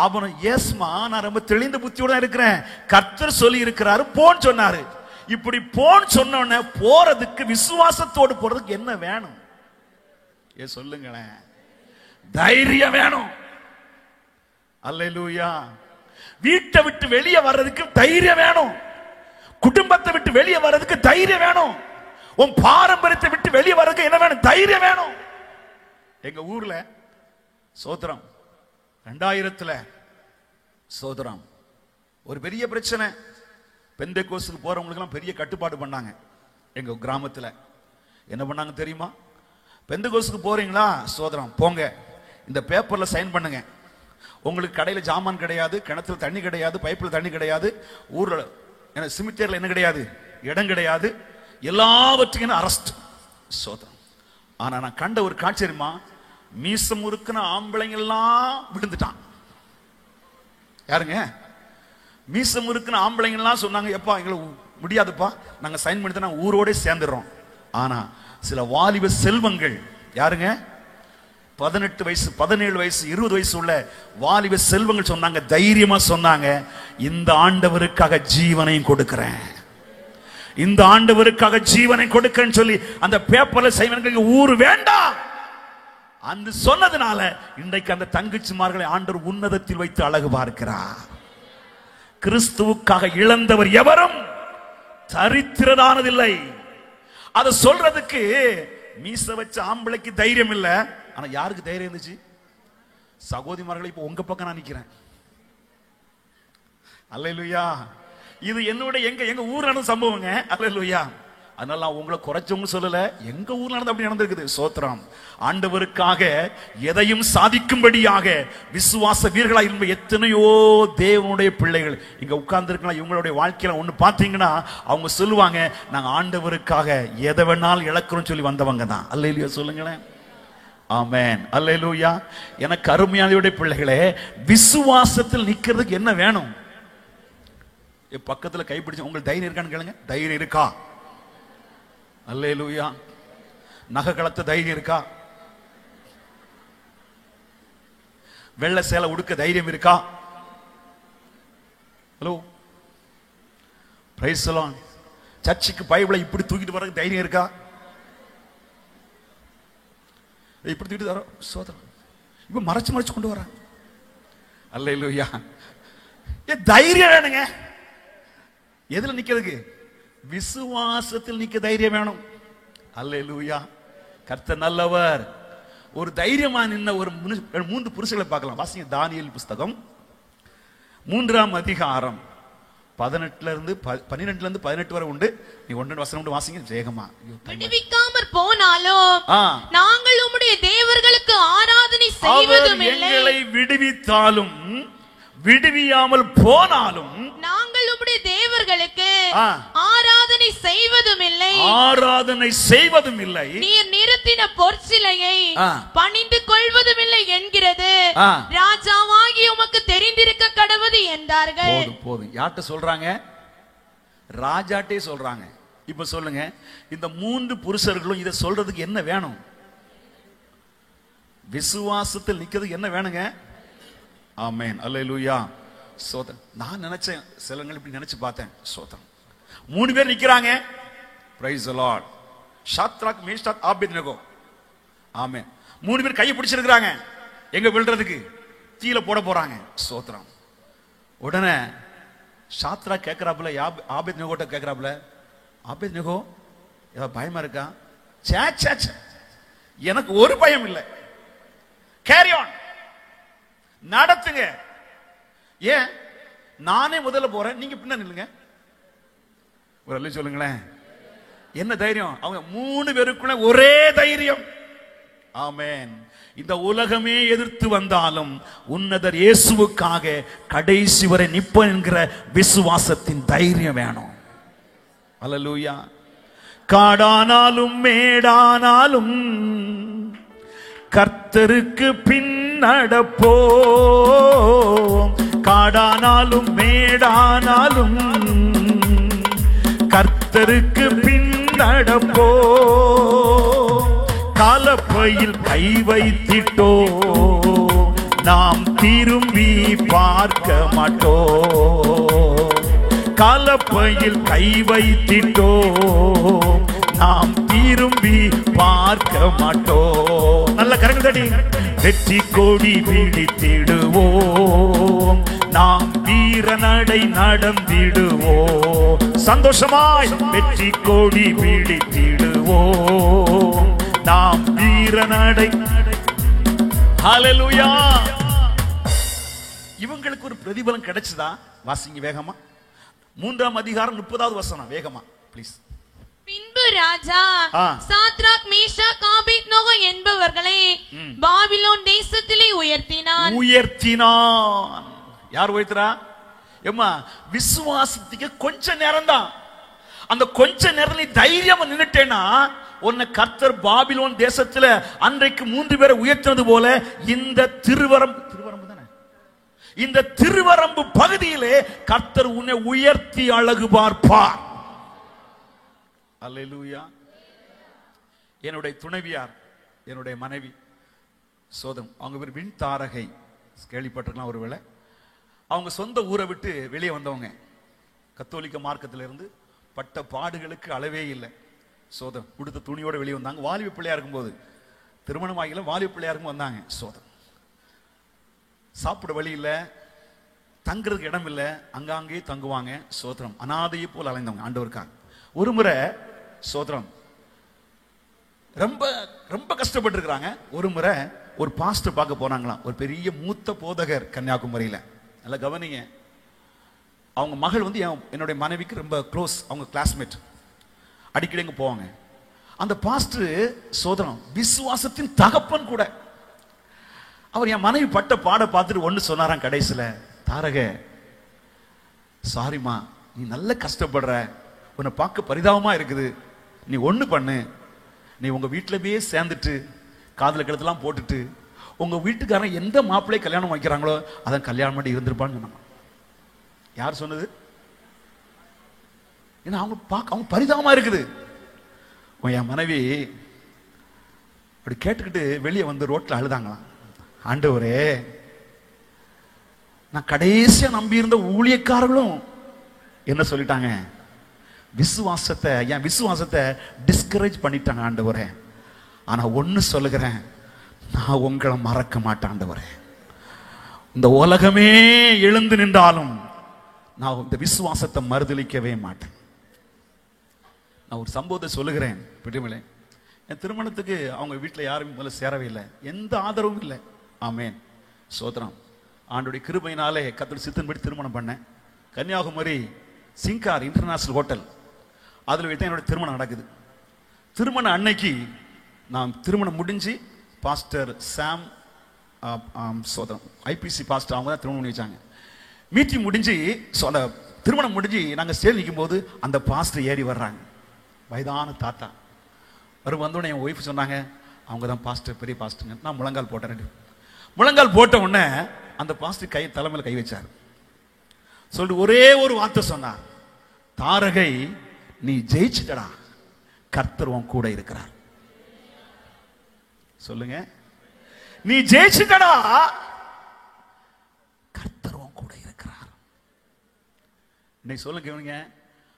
ஆபனம், எஸ்மா, நான் ரொம்ப தெளிந்த புத்தியோட இருக்கிறேன், கர்த்தர் சொல்லி இருக்கிறாரு போன்னு சொன்னாரு. இப்படி போன்னு சொன்ன போறதுக்கு, விசுவாசத்தோடு போறதுக்கு என்ன வேணும்? சொல்லுங்களேன். தைரியம் வேணும். அல்லேலூயா. வீட்டை விட்டு வெளியே வர்றதுக்கு தைரியம் வேணும். குடும்பத்தை விட்டு வெளியே வர்றதுக்கு தைரியம் வேணும். உன் பாரம்பரியத்தை விட்டு வெளியே வர்றதுக்கு என்ன வேணும்? தைரியம் வேணும். எங்க ஊர்ல சோதரம் 2000 சோதரம் ஒரு பெரிய பிரச்சனை. பெந்தேகோஸ்துக்கு போறவங்களுக்கு எல்லாம் பெரிய கட்டுப்பாடு பண்ணாங்க. எங்க கிராமத்துல என்ன பண்ணாங்க தெரியுமா? பெந்தேகோஸ்துக்கு போறீங்களா? சோதரம் போங்க, இந்த பேப்பர்ல சைன் பண்ணுங்க. உங்களுக்கு கடையில ஜாமான் கிடையாது, கிணத்துல தண்ணி கிடையாது, பைப்ல தண்ணி கிடையாது, ஊர்ல சிமிட்டேர்ல என்ன கிடையாது, இடம் கிடையாது, எல்லாவற்றையும் அரெஸ்ட். சோதரம். ஆனா நான் கண்ட ஒரு காட்சி தெரியுமா? மீசம் முறுக்குன ஆம்பளைங்க எல்லாம் விழுந்துட்டான். யாருங்க? மீசம் முறுக்குன ஆம்பளைங்க எல்லாம் சொன்னாங்க, எப்பா எங்களுக்கு முடியாதுப்பா, நாங்க சைன் பண்ணி நாங்க ஊரோட சேர்ந்துடுறோம். ஆனா சில வாலிப செல்வங்கள், யாருங்க? 18 வயசு 17 வயசு 20 வயசு உள்ள வாலிப செல்வங்கள் சொன்னாங்க, தைரியமா சொன்னாங்க, இந்த ஆண்டவருக்காக ஜீவனையும் கொடுக்கிறேன், இந்த ஆண்டவருக்காக ஜீவனை கொடுக்கிறேன்னு சொல்லி அந்த பேப்பர்ல சைவனுக்கு ஊர் வேண்டாம் அந்த சொன்னதுனால இன்றைக்கு அந்த தங்கச்சிமார்களை ஆண்டவர் உன்னதத்தில் வைத்து அழகு பார்க்கிறார். கிறிஸ்துவுக்காக இழந்தவர் எவரும் சரித்திரதானதில்லை. அதை சொல்றதுக்கு மீச வச்ச ஆம்பளைக்கு தைரியம் இல்ல. ஆனா யாருக்கு தைரியம் இருந்துச்சு? சகோதரிமார்களை இப்ப உங்க பக்கம் நான் நிக்கிறேன். அல்லேலூயா. இது என்னோட எங்க ஊர் நடந்த சம்பவங்க. அல்லேலூயா. அதனால உங்களை குறைச்சவங்க சொல்லல, எங்க ஊர்ல நடந்து அப்படி நடந்திருக்குது. சோத்ரம். ஆண்டவருக்காக எதையும் சாதிக்கும்படியாக விசுவாச வீரர்களா இருந்த எத்தனையோ தேவனுடைய பிள்ளைகள் இங்க உட்கார்ந்து இருக்கலாம். இவங்களுடைய வாழ்க்கையில ஒண்ணு பாத்தீங்கன்னா அவங்க சொல்லுவாங்க, நாங்க ஆண்டவருக்காக எதை வேணாலும் இழக்கிறோம் சொல்லி வந்தவங்க தான். அல்லேலூயா சொல்லுங்களேன். ஆமென். அல்லேலூயா. எனக்கு அருமையானவருடைய பிள்ளைகளே, விசுவாசத்தில் நிக்கிறதுக்கு என்ன வேணும்? பக்கத்துல கைப்பிடிச்சு உங்களுக்கு தைரியம் இருக்கான்னு கேளுங்க. தைரியம் இருக்கா? அல்லேலூயா. நகை கலத்த தைரியம் இருக்கா? வெள்ளை சேலை உடுக்க தைரியம் இருக்கா? Hello, price the Lord. சர்ச்சுக்கு பைபிளை இப்படி தூக்கிட்டு வரதுக்கு தைரியம் இருக்கா? இப்படி தூக்கிட்டு வர சோதரம் இப்ப மறைச்சு மறைச்சு கொண்டு வர. அல்லேலூயா. தைரியம் வேணுங்க. எதுல நிக்கிறதுக்கு? விசுவாசத்தில் நிக்க தைரியம் வேணும். அல்லேலூயா. கர்த்தர் நல்லவர். ஒரு தைரியமா நின்ன ஒரு 3 புருஷர்களை பார்க்கலாம். வாசிங்க தானியேல் புஸ்தகம் 3ஆம் அதிகாரம் 18 இருந்து 18 வரை உண்டு. நீ 1 வசனம் உண்டு, வாசிங்க வேகமா. விடுவிக்காமற் போனாலும் நாங்கள் உம்முடைய தேவர்களுக்கு ஆராதனை செய்வதும் இல்லை. எங்களை விடுவித்தாலும் விடுவியாமல் போனாலும் நாங்கள் உம்முடைய தேவர்களுக்கு ஆராதனை செய்வதும் இல்லை, ஆராதனை செய்வதும் இல்லை. நீர் நிறுத்தின பொற்சிலையை பணிந்து கொள்வதும் இல்லை என்கிறது ராஜாவாகி உமக்கு தெரிந்திருக்க கடவுது என்றார்கள். போதும் போதும். யார்கிட்ட சொல்றாங்க? ராஜாட்டே சொல்றாங்க. இப்ப சொல்லுங்க, இந்த 3 புருஷர்களும் இதை சொல்றதுக்கு என்ன வேணும்? விசுவாசத்தில் நிக்கிறதுக்கு என்ன வேணுங்க? ஆமென். அல்லேலூயா. சோதம். நான் நினைச்சேன், சிலங்கள் இப்படி நினைச்சு பார்த்தேன். சோதம் 3 பேர் நிக்கிறாங்க. Praise the lord. Shadrach, Meshach, Abednego. ஆமென். 3 பேர் கையை பிடிச்சிருக்காங்க. எங்க விழுறதுக்கு? தீயில போட போறாங்க. சோத்ரம். உடனே ஷாத்ராக் கேட்கிறாப்புல, ஆபேத்நேகோட்ட கேட்கிறாப்புல, ஆபேத்நேகோ ஏதாவது பயமா இருக்கா? சே சே சே, எனக்கு ஒரு பயம் இல்லை. கேரி ஆன், நடத்துங்க. ஏன் நானே முதல்ல போறேன், நீங்க பின்ன நில்லுங்க. ஒரு அல்ல சொல்லுங்களேன். என்ன தைரியம்? அவங்க 3 பேருக்குள்ள ஒரே தைரியம். ஆமென். இந்த உலகமே எதிர்த்து வந்தாலும் உன்னதர் இயேசுவுக்காக கடைசி வரை நிற்பேன் என்கிற விசுவாசத்தின் தைரியம் வேணும். அல்லேலூயா. காடானாலும் மேடானாலும் கர்த்தருக்கு பின் நடப்போம். காடானாலும் மேடானாலும் கர்த்தருக்கு பின் நடப்போம். காலப்பையில் கை வைத்திட்டோ நாம் திரும்பி பார்க்க மாட்டோம். காலப்பையில் கை வைத்திட்டோ நாம் திரும்பி பார்க்க மாட்டோம். நல்ல கரங்கள் தட்டி வெற்றி கொடி பிடித்திடுவோம். நாம் வீர நடை நடந்திடுவோம். சந்தோஷமாய் வெற்றி கொடி பிடித்திடுவோம். நாம் வீர நடை. ஹல்லேலூயா. இவங்களுக்கு ஒரு பிரதிபலன் கிடைச்சதா? வாசிங்க வேகமா. 3ஆம் அதிகாரம் 30வது வசனம் வேகமா ப்ளீஸ். பின்பு ராஜா சாத்ராக் மேஷாக் ஆபேத்நேகோ என்பவர்களை பாபிலோன் தேசத்திலே உயர்த்தினான். யார் உயர்த்தரா? ஏம்மா, விசுவாசத்துக்கு கொஞ்ச நேரம் தான். அந்த கொஞ்ச நேரம் நீ தைரியமா நின்னுட்டேன்னா உன்னை கர்த்தர் பாபிலோன் தேசத்துல அன்றைக்கு 3 பேரை உயர்த்தினது போல இந்த திருவரம்பு தானே, இந்த திருவரம்பு பகுதியிலே கர்த்தர் உன்னை உயர்த்தி அழகு பார்ப்பார். அல்லேலூயா. என்னுடைய துணைவியார், என்னுடைய மனைவி சோதம், அவங்க பேர் விண் தாரகை, கேள்விப்பட்டிருக்கலாம் ஒருவேளை. அவங்க சொந்த ஊரை விட்டு வெளியே வந்தவங்க. கத்தோலிக்க மார்க்கத்திலிருந்து பட்ட பாடுகளுக்கு அளவே இல்லை. சோதம் கொடுத்த துணியோட வெளியே வந்தாங்க. வாலிப பிள்ளையா இருக்கும்போது, திருமணம் ஆகல, வாலிப பிள்ளையா இருக்கும் வந்தாங்க. சோதம் சாப்பிட வழி இல்லை, தங்குறதுக்கு இடம் இல்லை, அங்காங்கே தங்குவாங்க. சோதரம் அனாதையை போல் அலைந்தவங்க ஆண்டவருக்காக. ஒரு முறை சோதரம் ரொம்ப ரொம்ப கஷ்டப்பட்டு இருக்கிறாங்க. ஒரு முறை ஒரு பாஸ்டர் பார்க்க போனாங்களாம். ஒரு பெரிய மூத்த போதகர் கன்னியாகுமரியில. நல்லா கவனிங்க. அவங்க மகள் வந்து என்னுடைய மனைவிக்கு ரொம்ப க்ளோஸ், அவங்க கிளாஸ்மேட், அடிக்கடி அங்க போவாங்க. அந்த பாஸ்டர் சோதரம் விசுவாசத்தின் தகப்பன் கூட. அவர் என் மனைவி பட்ட பாட பார்த்துட்டு ஒன்று சொன்னாராம் கடைசியில், தாரக சாரிமா, நீ நல்ல கஷ்டப்படுற, உன்னை பார்க்க பரிதாபமா இருக்குது, நீ ஒண்ணு பண்ணு, நீ உங்க வீட்டிலவே சேர்ந்துட்டு காதல கழுத்தெல்லாம் போட்டுட்டு உங்க வீட்டுக்காரன் எந்த மாப்பிள்ளை கல்யாணம் வைக்கிறாங்களோ அதான் கல்யாணம் பண்ணி இருந்திருப்பான்னு சொன்னாங்க. யார் சொன்னது? ஏன்னா அவங்க பார்க்க அவங்க பரிதாபமா இருக்குது. என் மனைவி அப்படி கேட்டுக்கிட்டு வெளியே வந்து ரோட்ல அழுதாங்களாம். ஆண்டவரே, நான் கடைசியா நம்பி இருந்த ஊழியக்காரர்களும் என்ன சொல்லிட்டாங்க? விசுவாசத்தை, என் விசுவாசத்தை டிஸ்கரேஜ் பண்ணிட்டாங்க ஆண்டவரே. ஆனா ஒன்னு சொல்லுகிறேன், நான் உங்களை மறக்க மாட்டேன் ஆண்டவரே. இந்த உலகமே எழுந்து நின்றாலும் நான் இந்த விசுவாசத்தை மறுதலிக்கவே மாட்டேன். நான் ஒரு சம்பவத்தை சொல்லுகிறேன். பிடிமலை, என் திருமணத்துக்கு அவங்க வீட்டில் யாரும் முதல்ல சேரவே இல்லை, எந்த ஆதரவும் இல்லை. ஆமேன், சோதரம். ஆண்டுடைய கிருபையினாலே கர்த்தர் சித்தன்படி திருமணம் பண்ணேன். கன்னியாகுமரி சிங்கார் இன்டர்நேஷனல் ஹோட்டல், அதில் வைத்து என்னோட திருமணம் நடக்குது. திருமண அன்னைக்கு நான் திருமணம் முடிஞ்சு பாஸ்டர் சாம் சோதரம் ஐபிசி பாஸ்டர் அவங்க தான் திருமணம் பண்ணி வச்சாங்க. மீட்டிங் முடிஞ்சு அந்த திருமணம் முடிஞ்சு நாங்கள் ஸ்டேஜ் நிற்கும் போது அந்த பாஸ்டர் ஏறி வர்றாங்க. வயதான தாத்தா வந்தோடனே என் ஒய்ஃப் சொன்னாங்க, அவங்க தான் பாஸ்டர், பெரிய பாஸ்டருங்க. நான் முழங்கால் போட்டேன். முழங்கால் போட்ட உடனே அந்த பாஸ்டர் கை தலைமையில் கை வச்சார். சொல்லிட்டு ஒரே ஒரு வார்த்தை சொன்னார், தாரகை நீ ஜெயிச்சுட்டடா, கர்த்தர் உன் கூட இருக்கிறார். சொல்லுங்க, நீ ஜெயிச்சுட்டடா, கர்த்தர் உன் கூட இருக்கிறார். இன்னைக்கு சொல்லுங்க,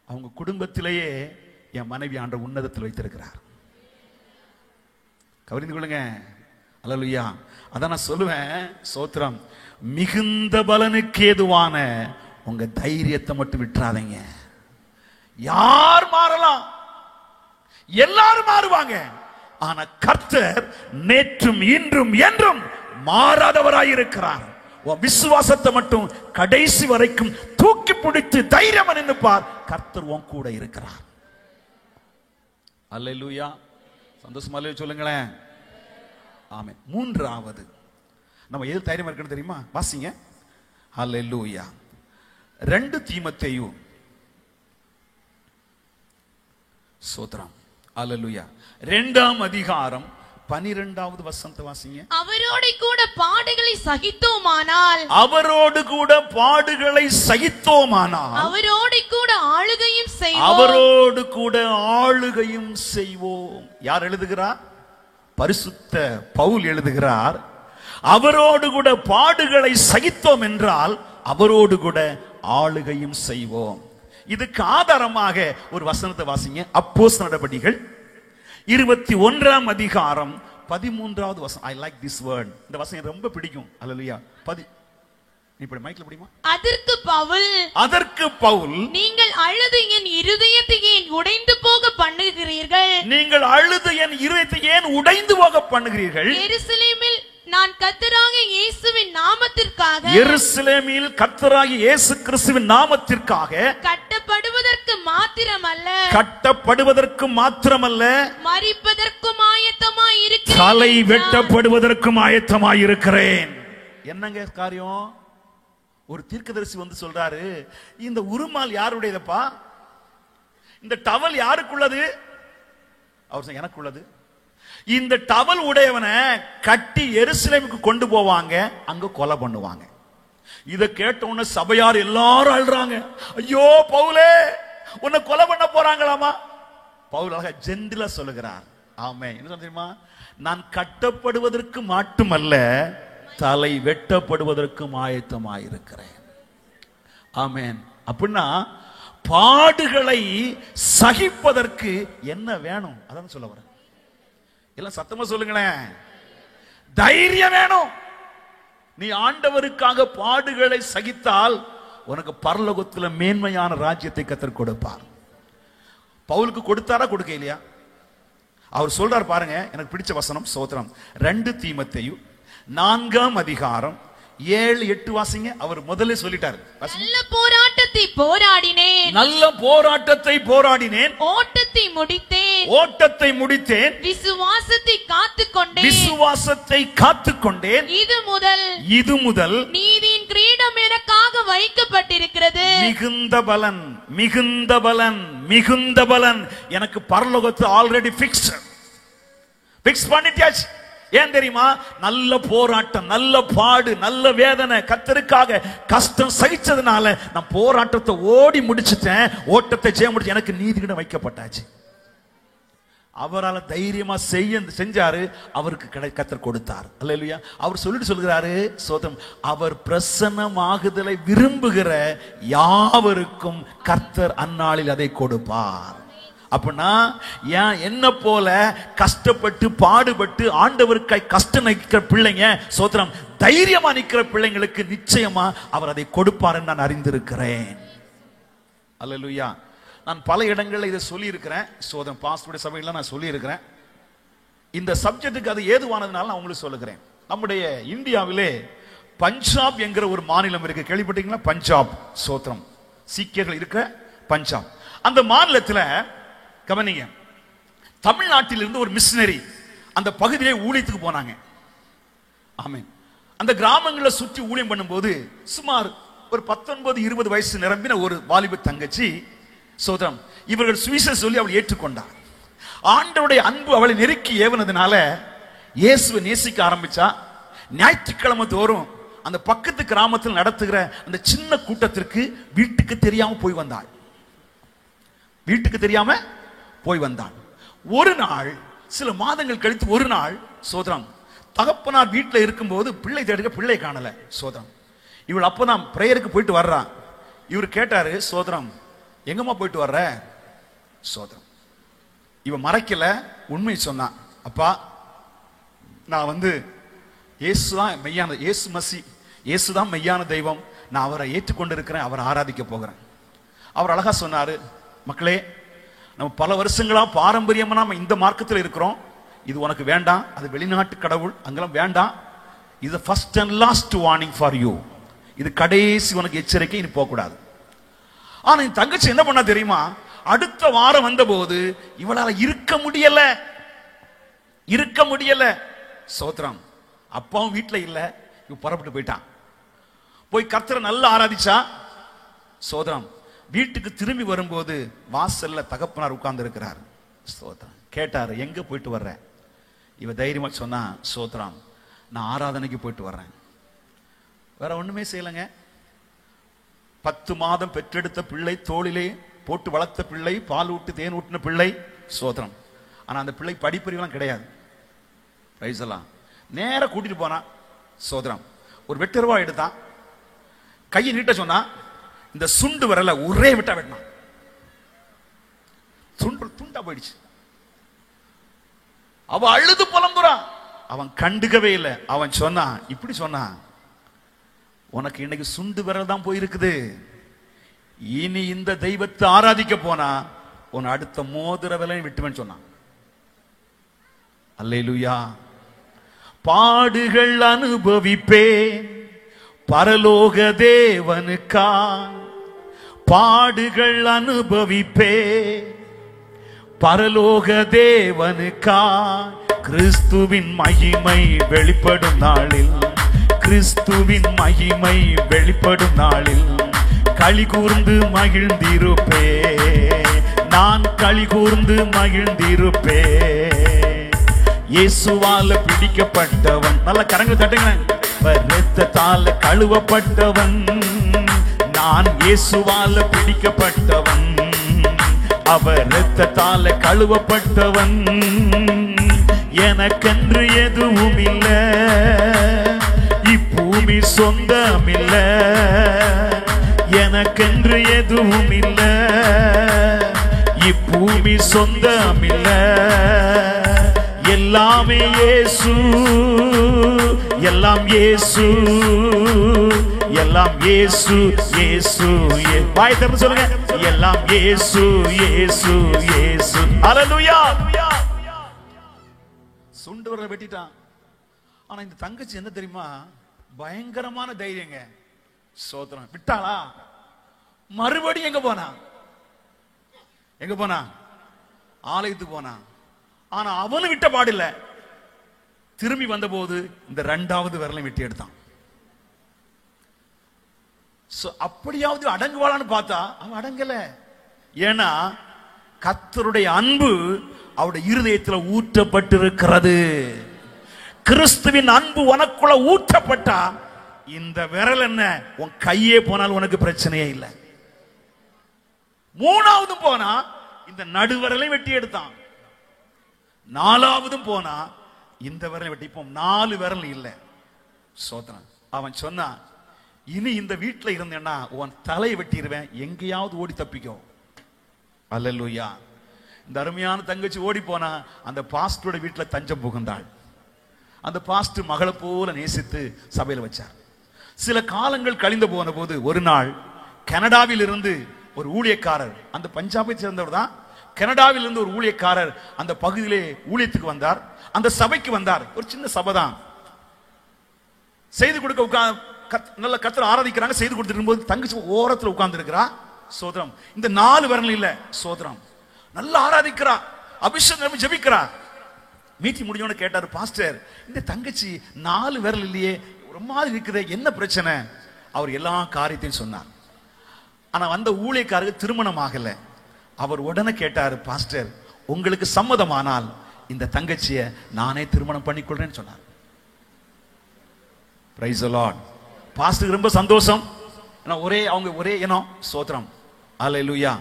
அவங்க குடும்பத்திலேயே என் மனைவி ஆண்டவர் உன்னதத்தில் வைத்திருக்கிறார். கவனிந்து கொள்ளுங்க. அல்லேலூயா. அதான் நான் சொல்லுவேன், சோத்திரம், மிகுந்த பலனுக்கு ஏதுவான உங்க தைரியத்தை மட்டும் விட்டுறாதீங்க. யார் மாறலாம், எல்லாரும் மாறுவாங்க. ஆனா கர்த்தர் நேற்றும் இன்றும் என்றும் மாறாதவராயிருக்கிறார். விசுவாசத்தை மட்டும் கடைசி வரைக்கும் தூக்கி பிடித்து தைரியம் நின்று பார், கர்த்தர் உன் கூட இருக்கிறார். அல்லேலூயா. சந்தோஷமா சொல்லுங்களேன். ஆமென். மூன்றாவது நம்ம எது தைரியம் இருக்கணும் தெரியுமா? வாசிங்க. அல்லேலூயா. 2 தீமோத்தேயு சோத்ரம். அல்லேலூயா. 2ஆம் அதிகாரம் 12வது வசனத்தை வாசிங்க. அவரோடு கூட பாடுகளை சகித்தோமானால், அவரோடு கூட பாடுகளை சகித்தோமானால், அவரோடு கூட ஆளுகையும் செய்வோம். அவரோடு கூட ஆளுகையும் செய்வோம். யார் எழுதுகிறார்? பரிசுத்த பவுல் எழுதுகிறார். அவரோடு கூட பாடுகளை சகித்தோம் என்றால் அவரோடு கூட ஆளுகையும் செய்வோம். இதுக்கு ஆதாரமாக ஒரு வசனத்தை வாசிங்க. அப்போஸ்தலர் நடபடிகள் 21ஆம் அதிகாரம் 13வது வசனம். I like this word. இந்த வசனம் ரொம்ப பிடிக்கும். அல்லேலூயா. இப்படி மைக்ல பிடிக்குமா? அதற்கு பவுல், நீங்கள் அழுது என் இருதயத்தை ஏன் உடைந்து போக பண்ணுகிறீர்கள்? நீங்கள் அழுது என் இருதயத்தை ஏன் உடைந்து போக பண்ணுகிறீர்கள்? எருசலேமில் நான் கர்த்தராகிய இயேசுவின் நாமத்திற்காக, எருசலேமில் கர்த்தராகிய இயேசு கிறிஸ்துவின் நாமத்திற்காக கட்டப்படுவதற்கு மாத்திரமல்ல, மரிப்பதற்கும் ஆயத்தமாய் இருக்கிறேன். தலை வெட்டப்படுவதற்கும் ஆயத்தமாய் இருக்கிறேன். என்னங்க காரியம்? ஒரு தீர்க்கதரிசி வந்து சொல்றாரு, இந்த உருமால் யாருடையதப்பா? இந்த டவல் யாருக்குள்ளது? அவர் சொன்ன, எனக்குள்ளது. இந்த டவல் உடையவனை கட்டி எருசலேமுக்கு கொண்டு போவாங்க, அங்க கொலை பண்ணுவாங்க. இத கேட்ட உடனே சபையார் எல்லாரும் அழுறாங்க. ஐயோ பவுலே, உன்னை கொலை பண்ண போறாங்களாமா? பவுல் அழகா ஜென்டிலா சொல்லுகிறார். ஆமே. என்ன சொல்ல தெரியுமா? நான் கட்டப்படுவதற்கு மட்டுமல்ல, தலை வெட்டப்படுவதற்கும் ஆயத்தமாயிருக்கிறேன். ஆமென். அப்படின்னா பாடுகளை சகிப்பதற்கு என்ன வேணும்? அதான் சொல்ல வரேன். எல்லாம் சத்தமா சொல்லுங்களேன். தைரியம் வேணும். நீ ஆண்டவருக்காக பாடுகளை சகித்தால் உனக்கு பரலோகத்துல மேன்மையான ராஜ்யத்தை கர்த்தர் கொடுப்பார். பவுலுக்கு கொடுத்தாரா, கொடுக்க இல்லையா? அவர் சொல்றார் பாருங்க, எனக்கு பிடிச்ச வசனம். ஸ்தோத்திரம். 2 தீமோத்தேயு 4ஆம் அதிகாரம் 7, 8 வாசிங்க. அவர் முதல்ல சொல்லிட்டார். நல்ல போராட்டத்தை போராடினேன், நல்ல போராட்டத்தை போராடினேன், ஓட்டத்தை முடித்தேன், விசுவாசத்தை காத்துக்கொண்டேன். இது முதல் நீதியின் கிரீடம் எனக்காக வைக்கப்பட்டிருக்கிறது. மிகுந்த பலன் எனக்கு பரலோகத்து ஆல்ரெடி பிக்ஸ் பண்ணிட்டாச்சு. ஏன் தெரியுமா? நல்ல போராட்டம், நல்ல பாடு, நல்ல வேதனை, கர்த்தருக்காக கஷ்டம் சகிச்சதுனால நான் போராட்டத்தை ஓடி முடிச்சிட்டேன், ஓட்டத்தை செய்ய முடிச்சு, எனக்கு நீதிகிடம் வைக்கப்பட்டாச்சு. அவரால் தைரியமா செஞ்சாரு, அவருக்கு கர்த்தர் கொடுத்தார். அல்லேலூயா. அவர் சொல்லுகிறாரு, சோதம், அவர் பிரசன்னமாகுதலை விரும்புகிற யாவருக்கும் கர்த்தர் அந்நாளில் அதை கொடுப்பார். அப்படின்னா என்ன போல கஷ்டப்பட்டு பாடுபட்டு ஆண்டவருக்காய் கஷ்டம் நிற்கிற பிள்ளைங்க, சோத்திரம், தைரியமா நிற்கிற பிள்ளைங்களுக்கு நிச்சயமா அவர் அதை கொடுப்பார் என்று நான் அறிந்திருக்கிறேன். அல்லேலூயா. நான் பல இடங்களில் இதை சொல்லி இருக்கிறேன். சோதம் பாஸ்டருடைய சபையில நான் சொல்லி இருக்கிறேன். இந்த சப்ஜெக்டுக்கு அது ஏதுவானதுனால நான் உங்களுக்கு சொல்லுகிறேன். நம்முடைய இந்தியாவிலே பஞ்சாப் என்கிற ஒரு மாநிலம் இருக்கு. கேள்விப்பட்டீங்களா? பஞ்சாப். சோத்திரம். சீக்கியர்கள் இருக்கிற பஞ்சாப். அந்த மாநிலத்தில் கவனிங்க, தமிழ்நாட்டிலிருந்து ஒரு மிஷனரி அந்த பகுதியிலே ஊழியத்துக்கு போனாங்க. ஆமென். அந்த கிராமங்களை சுற்றி ஊழியம் பண்ணும்போது சுமார் ஒரு 19-20 வயசு நிரம்பின ஒரு வாலிப தங்கச்சி, சோதரம், இவர்கள் சுவிசேஷம் சொல்லி அவள் ஏற்றுக்கொண்டார். ஆண்டவருடைய அன்பு அவளை நெருக்கி ஏவனதுனால இயேசுவை நேசிக்க ஆரம்பிச்சா. ஞாயிற்றுக்கிழமை தோறும் அந்த பக்கத்து கிராமத்தில் நடத்துகிற அந்த சின்ன கூட்டத்திற்கு வீட்டுக்கு தெரியாம போய் வந்தாள். ஒரு நாள், சில மாதங்கள் கழித்து ஒரு நாள், சோதரம், தகப்பனார் வீட்டில் இருக்கும்போது பிள்ளை தேடுக, பிள்ளை காணல. சோதரம், இவள் அப்பதான் பிரேயருக்கு போயிட்டு வர்றான். இவர் கேட்டாரு, சோதரம், எங்கம்மா போயிட்டு வர்ற? சோதரம், இவன் மறைக்கல, உண்மை சொன்னான். அப்பா, நான் இயேசுதான் மெய்யான, இயேசுதான் மெய்யான தெய்வம், நான் அவரை ஏற்றுக்கொண்டு இருக்கிறேன், அவரை ஆராதிக்க போகிறேன். அவர் அழகா சொன்னாரு, மக்களே, நம்ம பல வருஷங்களா பாரம்பரியமா நம்ம இந்த மார்க்கத்தில் இருக்கிறோம். இது உனக்கு வேண்டாம், அது வெளிநாட்டு கடவுள், அங்கெல்லாம் வேண்டாம். இது first and last warning for you. இது கடைசி உனக்கு எச்சரிக்கை, இனி போக கூடாது. ஆனா என் தங்கச்சி என்ன பண்ணா தெரியுமா? அடுத்த வாரம் வந்த போது இவளால இருக்க முடியல. சோத்ரம். அப்பாவும் வீட்டுல இல்ல, இவ புறப்பட்டு போயிட்டான். போய் கர்த்தரை நல்லா ஆராதிச்சா. சோதரம். வீட்டுக்கு திரும்பி வரும்போது வாசல்ல தகப்பனார் உட்கார்ந்து இருக்கிறார். சோதரம். கேட்டாரு, எங்க போயிட்டு வர்ற? இவ தைரியமா சொன்னா, சோத்ரம், நான் ஆராதனைக்கு போயிட்டு வர்றேன். வேற ஒண்ணுமே செய்யலங்க. 10 மாதம் பெற்றெடுத்த பிள்ளை, தோளிலே போட்டு வளர்த்த பிள்ளை, பால் ஊட்டு தேன் ஊட்டின பிள்ளை. சோதரம். ஆனா அந்த பிள்ளை படிப்பறிவெல்லாம் கிடையாது. பிரைஸ்லாம். நேர கூட்டிட்டு போனா. சோதரம். ஒரு வெட்டருவா எடுத்தான், கையை நீட்ட சொன்னா, இந்த சுண்டு வரல ஒரே விட்டா வெட்டினான். துண்டா போயிடுச்சு. அவ அழுது புலம்புறான். அவன் கண்டுக்கவே இல்லை. அவன் சொன்னா, இப்படி சொன்னா, உனக்கு இன்னைக்கு சுண்டு விரல் தான் போயிருக்குது, இனி இந்த தெய்வத்தை ஆராதிக்க போனா உன் அடுத்த மோதிர விலையும் விட்டுவேன்னு சொன்னான். அல்லேலூயா. பாடுகள் அனுபவிப்பேன் பரலோக தேவனுக்கா, பாடுகள் அனுபவிப்பே பரலோக தேவனுக்கா, கிறிஸ்துவின் மகிமை வெளிப்படும் நாளில், கிறிஸ்துவின் மகிமை வெளிப்படும் நாளில் களி கூர்ந்து மகிழ்ந்திருப்பே, நான் களி கூர்ந்து மகிழ்ந்திருப்பே. இயேசுவால பிடிக்கப்பட்டவன், நல்ல கரங்களை தட்டுங்க, இரத்தத்தால கழுவப்பட்டவன், நான் இயேசுவால பிடிக்கப்பட்டவன், அவர் இரத்தத்தால கழுவப்பட்டவன், எனக்கென்று எதுவும் இல்ல, இப்பூமி சொந்தமில்ல, எனக்கென்று எதுவும் இல்ல, இப்பூமி சொந்தமில்ல, எல்லாமே இயேசு, எல்லாம் இயேசு, எல்லாம் இயேசு, இயேசு. வாய் திறந்து சொல்லுங்க, எல்லாம் இயேசு, இயேசு, இயேசு. ஹல்லேலூயா. சுண்டு விரலை வெட்டிட்டான். ஆனா இந்த தங்கச்சி என்ன தெரியுமா? பயங்கரமான தைரியங்க. சோதரன். விட்டாளா? மறுபடியும் எங்க போனா? எங்க போனா? ஆலயத்துக்கு போனா. ஆனா அவனு விட்ட பாடில்ல. திரும்பி வந்த போது இந்த 2வது விரலை வெட்டி எடுத்தான். அப்படியாவது அடங்குவாளான்னு பார்த்தா அவன் அடங்கல. ஏன்னா கர்த்தருடைய அன்பு அவருடைய இருதயத்தில் ஊற்றப்பட்டிருக்கிறது. கிறிஸ்துவின் அன்பு உனக்குள்ள ஊற்றப்பட்டா இந்த விரல் என்ன, உன் கையே போனாலும் உனக்கு பிரச்சனையே இல்லை. 3வது போனா இந்த நடுவிரலை வெட்டி எடுத்தான். 4வதும் போனா இந்த விரலை வெட்டி, இப்போ 4 விரல் இல்லை. சோதரன். அவன் சொன்னான், இனி இந்த வீட்டில் இருந்தேன்னா உன் தலையை வெட்டிடுவேன், எங்கேயாவது ஓடி தப்பிக்கோ. அல்லேலூயா. இந்த அருமையான தங்கச்சி ஓடி போனா அந்த பாஸ்டரோட வீட்டில் தஞ்சம் புகுந்தாள். அந்த பாஸ்டர் மகளை போல நேசித்து சபையில் வச்சார். சில காலங்கள் கழிந்து போன போது ஒரு நாள் கனடாவில் இருந்து ஒரு ஊழியக்காரர், அந்த பஞ்சாபை சேர்ந்தவர் தான், கனடாவில் இருந்து ஒரு ஊழியக்காரர் அந்த பகுதியிலே ஊழியத்துக்கு வந்தார். அந்த சபைக்கு வந்தார். ஒரு சின்ன சபை தான். செய்து கொடுக்க நல்ல கர்த்தரை ஆராதிக்கிறாங்க. செய்து கொடுத்துட்டு இருக்கும்போது தங்கச்சி ஓரத்தில் உட்கார்ந்து இருக்கிறா. சோதரம். இந்த 4 விரல் இல்ல. சோதரம். நல்லா ஆராதிக்கிறா, அபிஷேகம் ஜெபிக்கிறா. மீட்டிங் முடிஞ்சோன்னு கேட்டாரு பாஸ்டர், இந்த தங்கச்சி 4 விரல் இல்லையே, ஒரு மாதிரி இருக்குது, என்ன பிரச்சனை? அவர் எல்லா காரியத்தையும் சொன்னார். ஆனா வந்த ஊழியக்காரருக்கு திருமணம் ஆகல. அவர் உடனே கேட்டாரு, பாஸ்டர் உங்களுக்கு சம்மதமானால் இந்த தங்கச்சியை நானே திருமணம் பண்ணிக்கொள்றேன்னு சொன்னார். Praise the lord. பாஸ்டருக்கு ரொம்ப சந்தோஷம். அவங்க ஒரே இனம். சோத்ரம். அல்லேலூயா.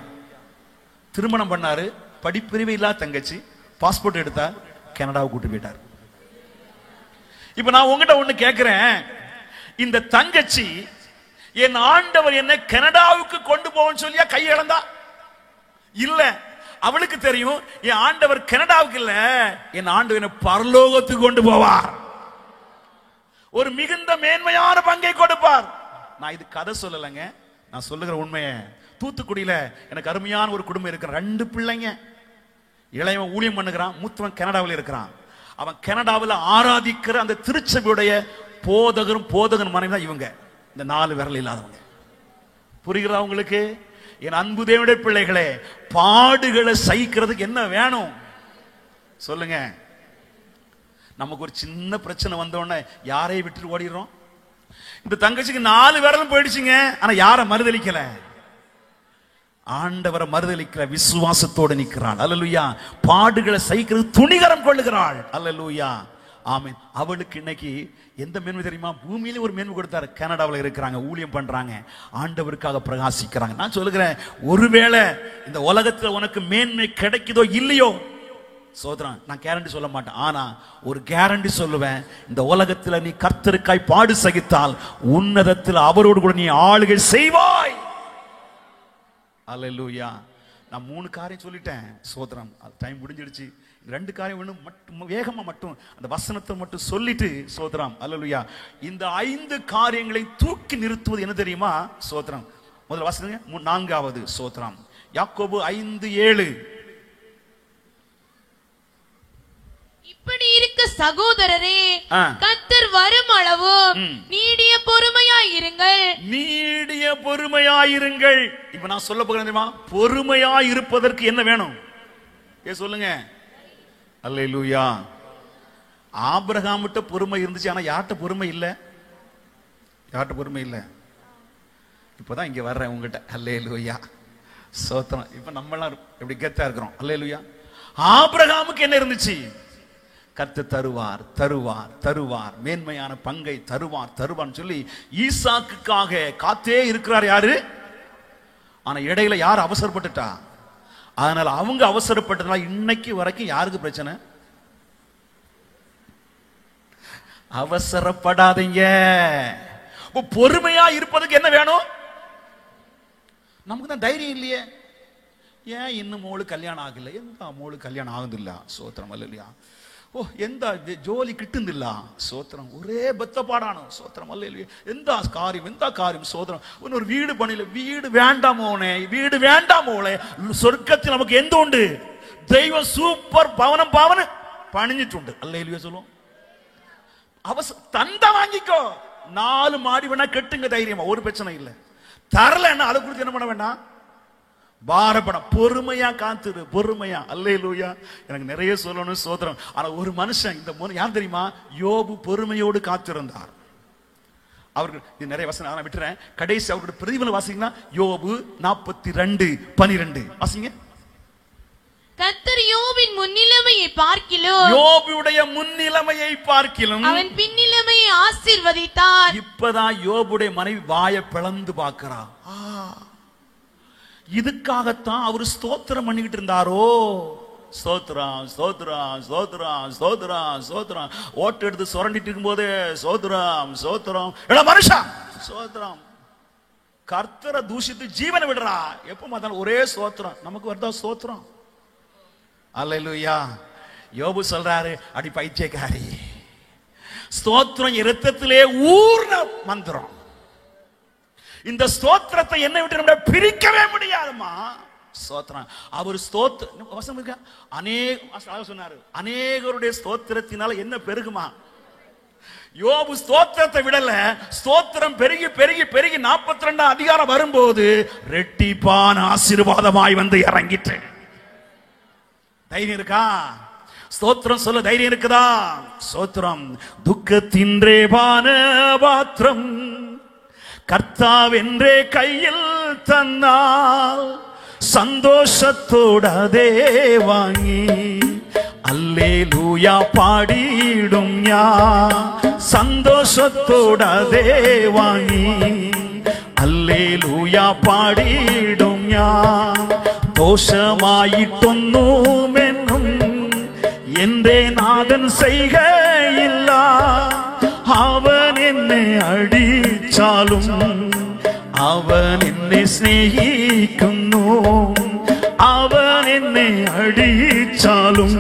திருமணம் பண்ணாரு. படிப்பிரிவு இல்லாத தங்கச்சி. பாஸ்போர்ட் எடுத்தார், கனடாவுக்கு கூட்டு போயிட்டார். இப்ப நான் உங்ககிட்ட ஒண்ணு கேட்கிறேன், இந்த தங்கச்சி என் ஆண்டவர் என்ன கனடாவுக்கு கொண்டு போவோம்னு சொல்லியா கை இழந்தா? இல்ல. அவளுக்கு தெரியும் என் ஆண்டவர் கனடாவுக்கு இல்ல, என் ஆண்டவர் என்ன பரலோகத்துக்கு கொண்டு போவார், ஒரு மிகுந்த மேன்மையான பங்கை கொடுப்பார். நான் இது கதை சொல்லலைங்க, நான் சொல்லுகிற உண்மையை. தூத்துக்குடியில எனக்கு அருமையான ஒரு குடும்பம் இருக்கிற 2 பிள்ளைங்க. இளையவன் ஊழியம் பண்ணுகிறான், மூத்தவன் கனடாவில் இருக்கிறான். அவன் கனடாவில் ஆராதிக்கிற அந்த திருச்சபையுடைய போதகன் மனைவி தான் இவங்க, இந்த 4 விரல் இல்லாதவங்க. புரிகிறதா உங்களுக்கு? என் அன்பு தேவனுடைய பிள்ளைகளே, பாடுகளை சகிக்கிறதுக்கு என்ன வேணும் சொல்லுங்க? நமக்கு ஒரு சின்ன பிரச்சனை வந்தோடனே யாரையும் விட்டு ஓடிடுறோம். இந்த தங்கச்சிக்கு 4 விரலும் போயிடுச்சுங்க, ஆனா யார மறுதலிக்கல? ஆண்டவரை மறுதலிக்கிற விசுவாசத்தோடு நிற்கிறாள். அல்லேலூயா. பாடுகளை சகிக்கிறது துணிகரம் கொள்ளுகிறாள். அல்லேலூயா. ஆமென். அவளுக்கு இன்னைக்கு எந்த மேன்மை தெரியுமா? பூமியில ஒரு மேன்மை கொடுத்தாரு. கனடாவில் இருக்கிறாங்க, ஊழியம் பண்றாங்க, ஆண்டவருக்காக பிரகாசிக்கிறாங்க. நான் சொல்லுகிறேன், ஒருவேளை இந்த உலகத்துல உனக்கு மேன்மை கிடைக்குதோ இல்லையோ, சோதரன் நான் கேரண்டி சொல்ல மாட்டேன், ஆனா ஒரு கேரண்டி சொல்லுவேன், இந்த உலகத்துல நீ கர்த்தருக்காய் பாடு சகித்தால் உன்னதத்தில் அவரோடு கூட நீ ஆளுகை செய்வாய். அல்லேலூயா. நான் 3 காரியம் சொல்லிட்டேன். சோதரம் டைம் முடிஞ்சிடுச்சு. 2 காரியம் மட்டும் வேகமா மட்டும் அந்த வசனத்தை மட்டும் சொல்லிட்டு சோதரம். அல்லேலூயா. இந்த 5 காரியங்களை தூக்கி நிறுத்துவது என்ன தெரியுமா? சோதரம். முதல்ல வசனங்க 4வது சோதரம். யாக்கோபு 5:7. இப்படி இருக்க சகோதரரே, கர்த்தர் வரும் அளவு நீடிய பொறுமையாயிருங்கள். நீடிய பொறுமையாயிருங்கள். இப்ப நான் சொல்ல போகிறேன் தெரியுமா? பொறுமையாய் இருப்பதற்கு என்ன வேணும்? சொல்லுங்க. அல்லேலூயா. ஆபிரகாம்கிட்ட பொறுமை இருந்துச்சு, ஆனா யார்கிட்ட பொறுமை இல்ல? யார்கிட்ட பொறுமை இல்ல? இப்பதான் இங்க வர்றேன் உங்ககிட்ட. அல்லேலூயா. சோத்திரம். இப்ப நம்மளாம் எப்படி கெத்தா இருக்கிறோம். அல்லேலூயா. ஆபிரகாமுக்கு என்ன இருந்துச்சு? கர்த்தர் தருவார் தருவார் தருவார், மேன்மையான பங்கை தருவார் தருவார் சொல்லி ஈசாக்குக்காக காத்தே இருக்கிறார். யாரு? ஆனா இடையில யார் அவசரப்பட்டுட்டா? அதனால அவங்க அவசரப்பட்டதுனால இன்னைக்கு வரைக்கும் யாருக்கு பிரச்சனை? அவசரப்படாதீங்க. பொறுமையா இருப்பதுக்கு என்ன வேணும்? நமக்கு தான் தைரியம் இல்லையே. ஏன் இன்னும் மோளு கல்யாணம் ஆகல? எந்த மோளு கல்யாணம் ஆகுதில்ல? சோத்திரம். அல்லேலூயா. ஓ எந்த ஜோலி கிட்டுந்தில்ல? சோத்திரம். ஒரே பெத்தப்பாடானோ? சோத்திரம். அல்லேலூயா. எந்த காரியம் சோத்திரம். ஒரு வீடு பண்ணல, வீடு வேண்டாமோனே, வீடு வேண்டாமோளே. சொர்க்கத்தில் நமக்கு எந்த உண்டு? தெய்வம் சூப்பர் பவனம் பணிஞ்சிட்டு. அல்லேலூயா சொல்லுவோம். தந்த வாங்கிக்கோ. 4 மாடி வேணா கெட்டுங்க தைரியமா, ஒரு பிரச்சனை இல்லை. தரல என்ன அதை குறித்து என்ன பண்ண வேண்டாம்? பாரப்படம். பொறுமையா காத்துரு, பொறுமையா. அல்லேலூயா. எனக்கு நிறைய சொல்லணும் சோதரம். ஆனா ஒரு மனுஷன், இந்த யார் தெரியுமா? யோபு பொறுமையோடு காத்திருந்தார். அவர்கள் நிறைய வசனம் விட்டுறேன். கடைசி அவர்களுடைய பிரதிபலன் வாசிங்கன்னா யோபு 42:12 வாசிங்க. கர்த்தர் யோபின் முன்னிலைமையை பார்க்கிலும், யோபுடைய முன்னிலைமையை பார்க்கிலும் அவன் பின்னிலைமையை ஆசீர்வதித்தார். இப்பதான் யோபுடைய மனைவி வாயை பிளந்து பார்க்கிறா. இதுக்காகத்தான் அவர் ஸ்தோத்திரம் பண்ணிக்கிட்டு இருந்தாரோ? ஸ்தோத்திரம் ஸ்தோத்திரம் ஸ்தோத்திரம் ஸ்தோத்திரம் ஸ்தோத்திரம். ஓட்டு எடுத்து சுரண்டிட்டு இருக்கும் போது ஸ்தோத்திரம் ஸ்தோத்திரம். மனுஷா ஸ்தோத்திரம். கர்த்தரை தூஷித்து ஜீவனை விடுறா. எப்ப பார்த்தாலும் ஒரே ஸ்தோத்திரம். நமக்கு வருதா ஸ்தோத்திரம்? அல்லேலூயா. யோபு சொல்றாரு, அடி பைத்தியக்காரி, ஸ்தோத்திரம் இரத்தத்திலே ஊர்ன மந்திரம். இந்த ஸ்தோத்திரத்தை என்ன விட்டு நம்ம பிரிக்கவே முடியாதுமா. ஸ்தோத்திரம். அவர் சொன்னாரு, அநேகருடைய ஸ்தோத்திரத்தினால என்ன பெருகுமா? யோபு ஸ்தோத்திரத்தை விடல, ஸ்தோத்திரம் பெருகி பெருகி பெருகி 42 அதிகாரம் வரும்போது ரெட்டிப்பான ஆசீர்வாதமாய் வந்து இறங்கிட்டு. தைரியம் இருக்கா? ஸ்தோத்திரம் சொல்ல தைரியம் இருக்குதா? ஸ்தோத்திரம். துக்கத்தின்றே பானபாத்திரம் கர்த்தாவென்றே கையில் தந்தால் சந்தோஷத்தோட அதே வாங்கி அல்லேலூயா பாடிடும் ஞான். சந்தோஷத்தோட அதே வாங்கி அல்லேலூயா பாடிடும் ஞான். ദോഷമായിട്ടൊന്നും എന്നും എന്റെ നാഥൻ ചെയ്കയില്ല. അവൻ എന്നെ അടിച്ചാലും അവൻ എന്നെ സ്നേഹിക്കുന്നു. അവൻ എന്നെ അടിച്ചാലും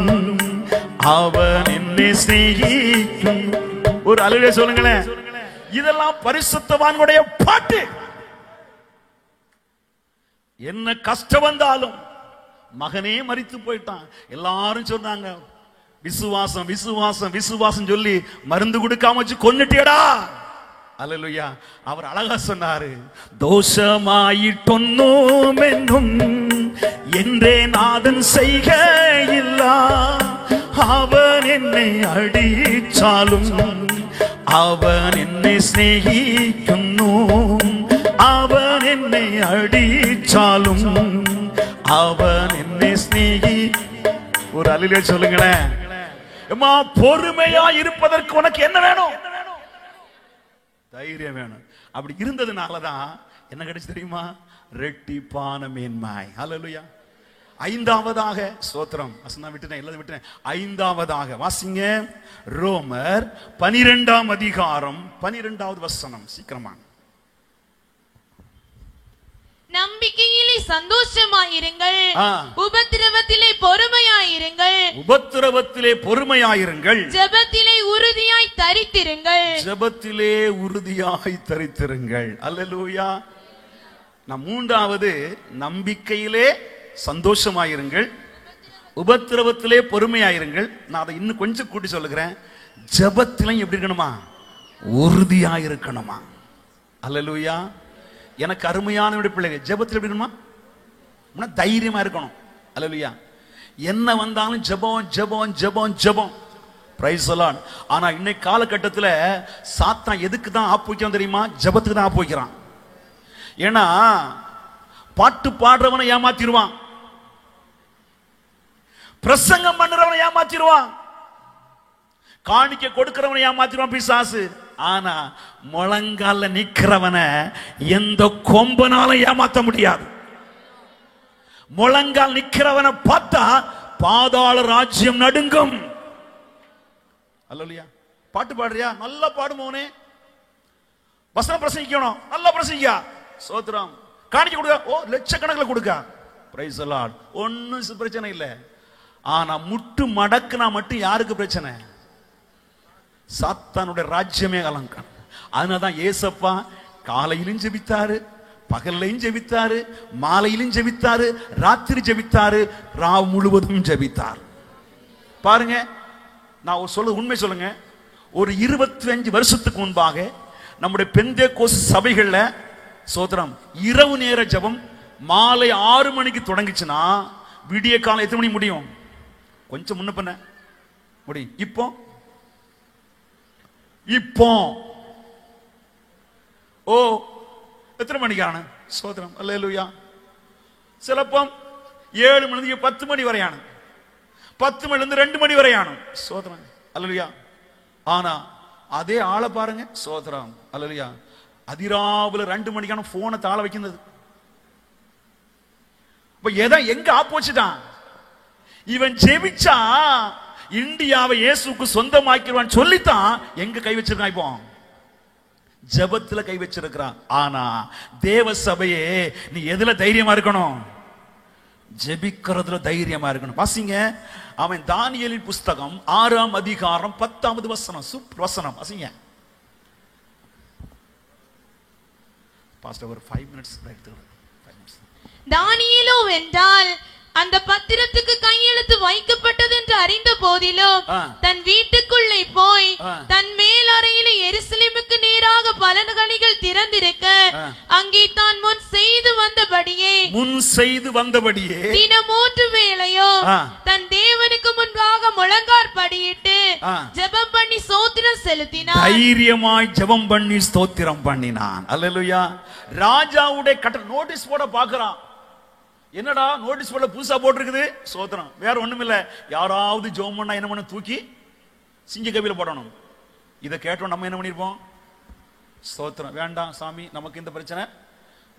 അവൻ എന്നെ സ്നേഹിക്കുന്നു. ஒரு அலுவலக சொல்லுங்களேன். இதெல்லாம் பரிசுத்தவான்களுடைய பாட்டு. என்ன கஷ்டம் வந்தாலும் மகனே மரித்து போயிட்டான். எல்லாரும் சொன்னாங்க விசுவாசம் விசுவாசம் விசுவாசம் சொல்லி மருந்து கொடுக்காம வச்சு கொன்னுட்டியடா. அல்லேலூயா. அவர் அழகா சொன்னாரு, தோஷமாயிட்டொன்னும் என்னும் என்றே நாதன் செய்கையில்லா, அவன் என்னை அடிச்சாலும் அவன் என்னை சிநேகிக்கும், அவன் என்னை அடிச்சாலும் அவன் என்னை சிநேகி. ஒரு அல்லேலூயா சொல்லுங்களேன். அம்மா, பொறுமையா இருப்பதற்கு உனக்கு என்ன வேணும்? தைரியம் வேணும். அப்படி இருந்ததுனாலதான் என்ன கிடைச்சு தெரியுமா? ரெட்டிப்பான மேன்மை. அல்லேலூயா. ஐந்தாவதாக ஸ்தோத்திரம், வசனம் விட்டுட்டேன், எல்லாத்தையும் விட்டுட்டேன். ஐந்தாவதாக வாசிங்க, ரோமர் 12ஆம் அதிகாரம் 12வது வசனம். சீக்கிரமா. நம்பிக்கையிலே சந்தோஷமாயிருங்கள், உபத்திரவத்திலே பொறுமையாயிருங்கள், உபத்திரவத்திலே பொறுமையாயிருங்கள், ஜெபத்திலே உறுதியாய் தரித்திருங்கள், ஜெபத்திலே உறுதியாய் தரித்திருங்கள். அல்லேலூயா. நான் மூன்றாவது, நம்பிக்கையிலே சந்தோஷமாயிருங்கள், உபத்திரவத்திலே பொறுமையாயிருங்கள். நான் அதை இன்னும் கொஞ்சம் கூட்டி சொல்லுகிறேன், ஜெபத்திலும் எப்படி இருக்கணுமா? உறுதியாயிருக்கணுமா. அல்லேலூயா. எனக்கு அருமையான பிள்ளைகள், ஜெபத்தில் எப்படி இருக்கணுமா? தைரியமா இருக்கணும். அல்லேலூயா. என்ன வந்தாலும் ஜெபம் ஜெபம் ஜெபம் ஜெபம். Price the Lord. ஆனா இன்னைக்கு காலகட்டத்தில் சாத்தான் எதுக்கு தான் ஆப்பு வைக்கிறான் தெரியுமா? ஜெபத்துக்கு தான் ஆப்பு வைக்கிறான். ஏன்னா பாட்டு பாடுறவனை ஏமாத்திடுவான், பிரசங்கம் பண்றவனை ஏமாத்திடுவான், காணிக்க கொடுக்கிறவனை ஏமாத்திடுவான் பிசாசு. ஆனா முழங்கால நிக்கிறவன எந்த கொம்பனால ஏமாத்த முடியாது. முழங்கால் நிக்கிறவனை பார்த்தா பாதாள ராஜ்யம் நடுங்கும். அல்லேலூயா. பாட்டு பாடுறியா? நல்லா பாடுமோனே. வசனம் பிரசங்கிக்கணும், நல்லா பிரசங்கியா. ஸ்தோத்திரம். காணிக்க கொடுக்க, ஓ லட்சக்கணக்கில் கொடுக்க. Price the Lord. ஒன்னும் பிரச்சனை இல்லை. ஆனா முட்டு மடக்குனா மட்டும் யாருக்கு பிரச்சனை? சாத்தானுடைய ராஜ்யமே கலங்கம். அதனாலதான் ஏசப்பா காலையிலும் ஜெபித்தாரு, பகல்லையும் ஜெபித்தாரு, மாலையிலும் ஜெபித்தாரு, ராத்திரி ஜெபித்தாரு, ராவ் முழுவதும் ஜெபித்தார். பாருங்க, நான் சொல்ல உண்மை சொல்லுங்க. ஒரு 25 வருஷத்துக்கு முன்பாக நம்முடைய பெந்தேகோஸ்து சபைகள்ல சோதரம் இரவு நேர ஜெபம் மாலை 6 மணிக்கு தொடங்கிச்சுன்னா விடிய காலம் எத்தனை மணி முடியும்? கொஞ்சம் முன்ன பண்ண முடியும். இப்போ ஓ எத்தனை மணிக்கான சோதரம்? அல்லேலூயா. சிலப்பம் 7 மணி 10 மணி வரையான, 10 மணிலிருந்து 2 மணி வரையான சோதரம். அல்லேலூயா. ஆனா அதே ஆளை பாருங்க சோதரம். அல்லேலூயா. அதிராவுல 2 மணிக்கான போனை தாள வைக்கிறது. எங்க ஆப்போசிட்டான்? இவன் ஜெபிச்சா இந்தியாவை இயேசுக்கு சொந்தமாக்கிடுவான் சொல்லித்தான் எங்க கை வச்சிருக்கான்? இப்போ ஜெபத்துல கை வச்சிருக்கிறான். ஆனா தேவ சபையே, நீ எதுல தைரியமா இருக்கணும்? ஜெபிக்கிறதுல தைரியமா இருக்கணும். வாசிங்க, அவன் தானியேலின் புஸ்தகம் 6ஆம் அதிகாரம் 10வது வசனம். சூப்பர் வசனம். வாசிங்க பாஸ்டர். ஒரு 5 மினிட்ஸ் எடுத்துக்கிறேன். தானியேலோ வென்றால் அந்த பத்திரத்துக்கு கையெழுத்து வைக்கப்பட்டது என்று அறிந்த போதிலும் தன் வீட்டுக்குள்ளே போய் தன் மேல் அறையில எருசலேமுக்கு நேராக பலகணிகள் திறந்திருக்க அங்கே தான் முன் செய்து வந்தபடியே தினம் 3 வேளையோ தன் தேவனுக்கு முன்பாக முழங்கார் படியிட்டு ஜெபம் பண்ணி ஸ்தோத்திரம் செலுத்தினான். தைரியமாய் ஜெபம் பண்ணி ஸ்தோத்திரம் பண்ணினான். அல்லேலூயா. ராஜாவுடைய கட்டளை நோட்டீஸ் போட பாக்குறான். என்னடா நோட்டீஸ் போர்டுல புதுசா போட்டிருக்குது? சோத்திரம். வேற ஒண்ணும் இல்ல, யாராவது ஜெபம் பண்ணா என்ன பண்ண? தூக்கி சிங்க கவியில போடணும். இதை கேட்டோம் நம்ம என்ன பண்ணிருப்போம்? சோத்திரம். வேண்டாம் சாமி, நமக்கு இந்த பிரச்சனை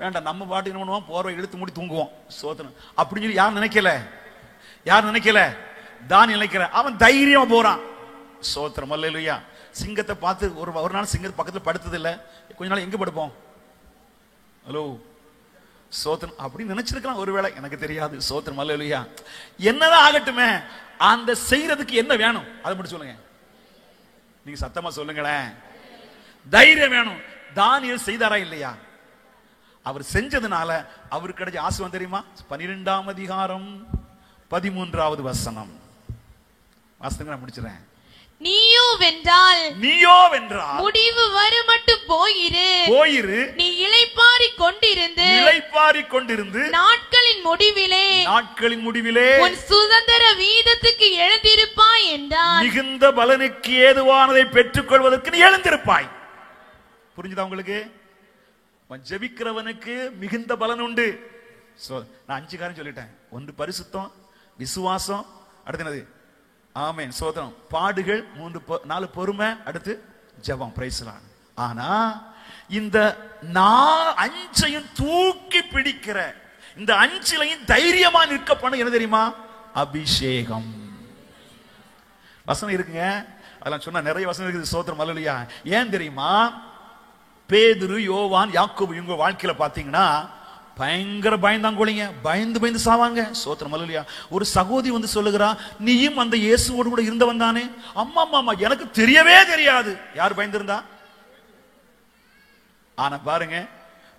வேண்டாம், நம்ம பாட்டு என்ன பண்ணுவோம்? போர்வை இழுத்து மூடி தூங்குவோம். சோத்திரம். அப்படின்னு சொல்லி யார் நினைக்கல? தான் நினைக்கிற. அவன் தைரியமா போறான். சோத்திரம். அல்லேலூயா. சிங்கத்தை பார்த்து ஒரு நாள் சிங்கத்தை பக்கத்துல படுத்தது இல்ல, கொஞ்ச நாள் எங்க படுப்போம்? ஹலோ சோத்திரம். அப்படி நினைச்சிருக்கலாம் ஒருவேளை, எனக்கு தெரியாது. சோத்திரம். அல்லேலூயா. என்னதான் ஆகட்டுமே, அந்த செய்யறதுக்கு என்ன வேணும் அதை மட்டும் சொல்லுங்க. நீங்க சத்தமா சொல்லுங்களேன். தைரியம் வேணும். தானியேல் செய்தாரா இல்லையா? அவர் செஞ்சதுனால அவருக்கு கிடைச்ச ஆசீர்வாதம் தெரியுமா? 12ஆம் அதிகாரம் 13வது வசனம் வாசிங்க, நான் முடிச்சிடுறேன். நீயோ வென்றால் முடிவு வர மட்டும் போயிரு. நீ இளைப்பாறிக் கொண்டிருந்து நாட்களின் முடிவிலே உன் சுதந்திர வீதத்துக்கு எழுந்திருப்பாய் என்றார். மிகுந்த பலனுக்கு ஏதுவானதை பெற்றுக் கொள்வதற்கு நீ எழுந்திருப்பாய். புரிஞ்சுதா உங்களுக்கு? ஜெபிக்கிறவனுக்கு மிகுந்த பலன் உண்டு. நான் 5 காரியம் சொல்லிட்டேன். 1 பரிசுத்தம், விசுவாசம், அடுத்தது ஆமென் சோதரம், பாடுகள், 4 பொறுமை, அடுத்து ஜெபம். Price the Lord. ஆனா இந்த 5ஐயும் தூக்கி பிடிக்கிற, இந்த 5லையும் தைரியமா நிற்க பண்ண என்ன தெரியுமா? அபிஷேகம். வசனம் இருக்குங்க, அதெல்லாம் சொன்னா நிறைய வசனம் இருக்குது. சோதரம் அல்லேலூயா. ஏன் தெரியுமா? பேதுரு, யோவான், யாக்கோபு இவங்க வாழ்க்கையில பாத்தீங்கன்னா பயங்கர பயந்தாங்கோலிங்க, பயந்து சாவாங்க. சோத்திரம் அல்லேலூயா. ஒரு சகோதரி வந்து சொல்லுகிறா, நீயும் அந்த இயேசுவோடு கூட இருந்தவன் தானே? அம்மா எனக்கு தெரியவே தெரியாது. யார் பயந்திருந்தா? ஆனா பாருங்க,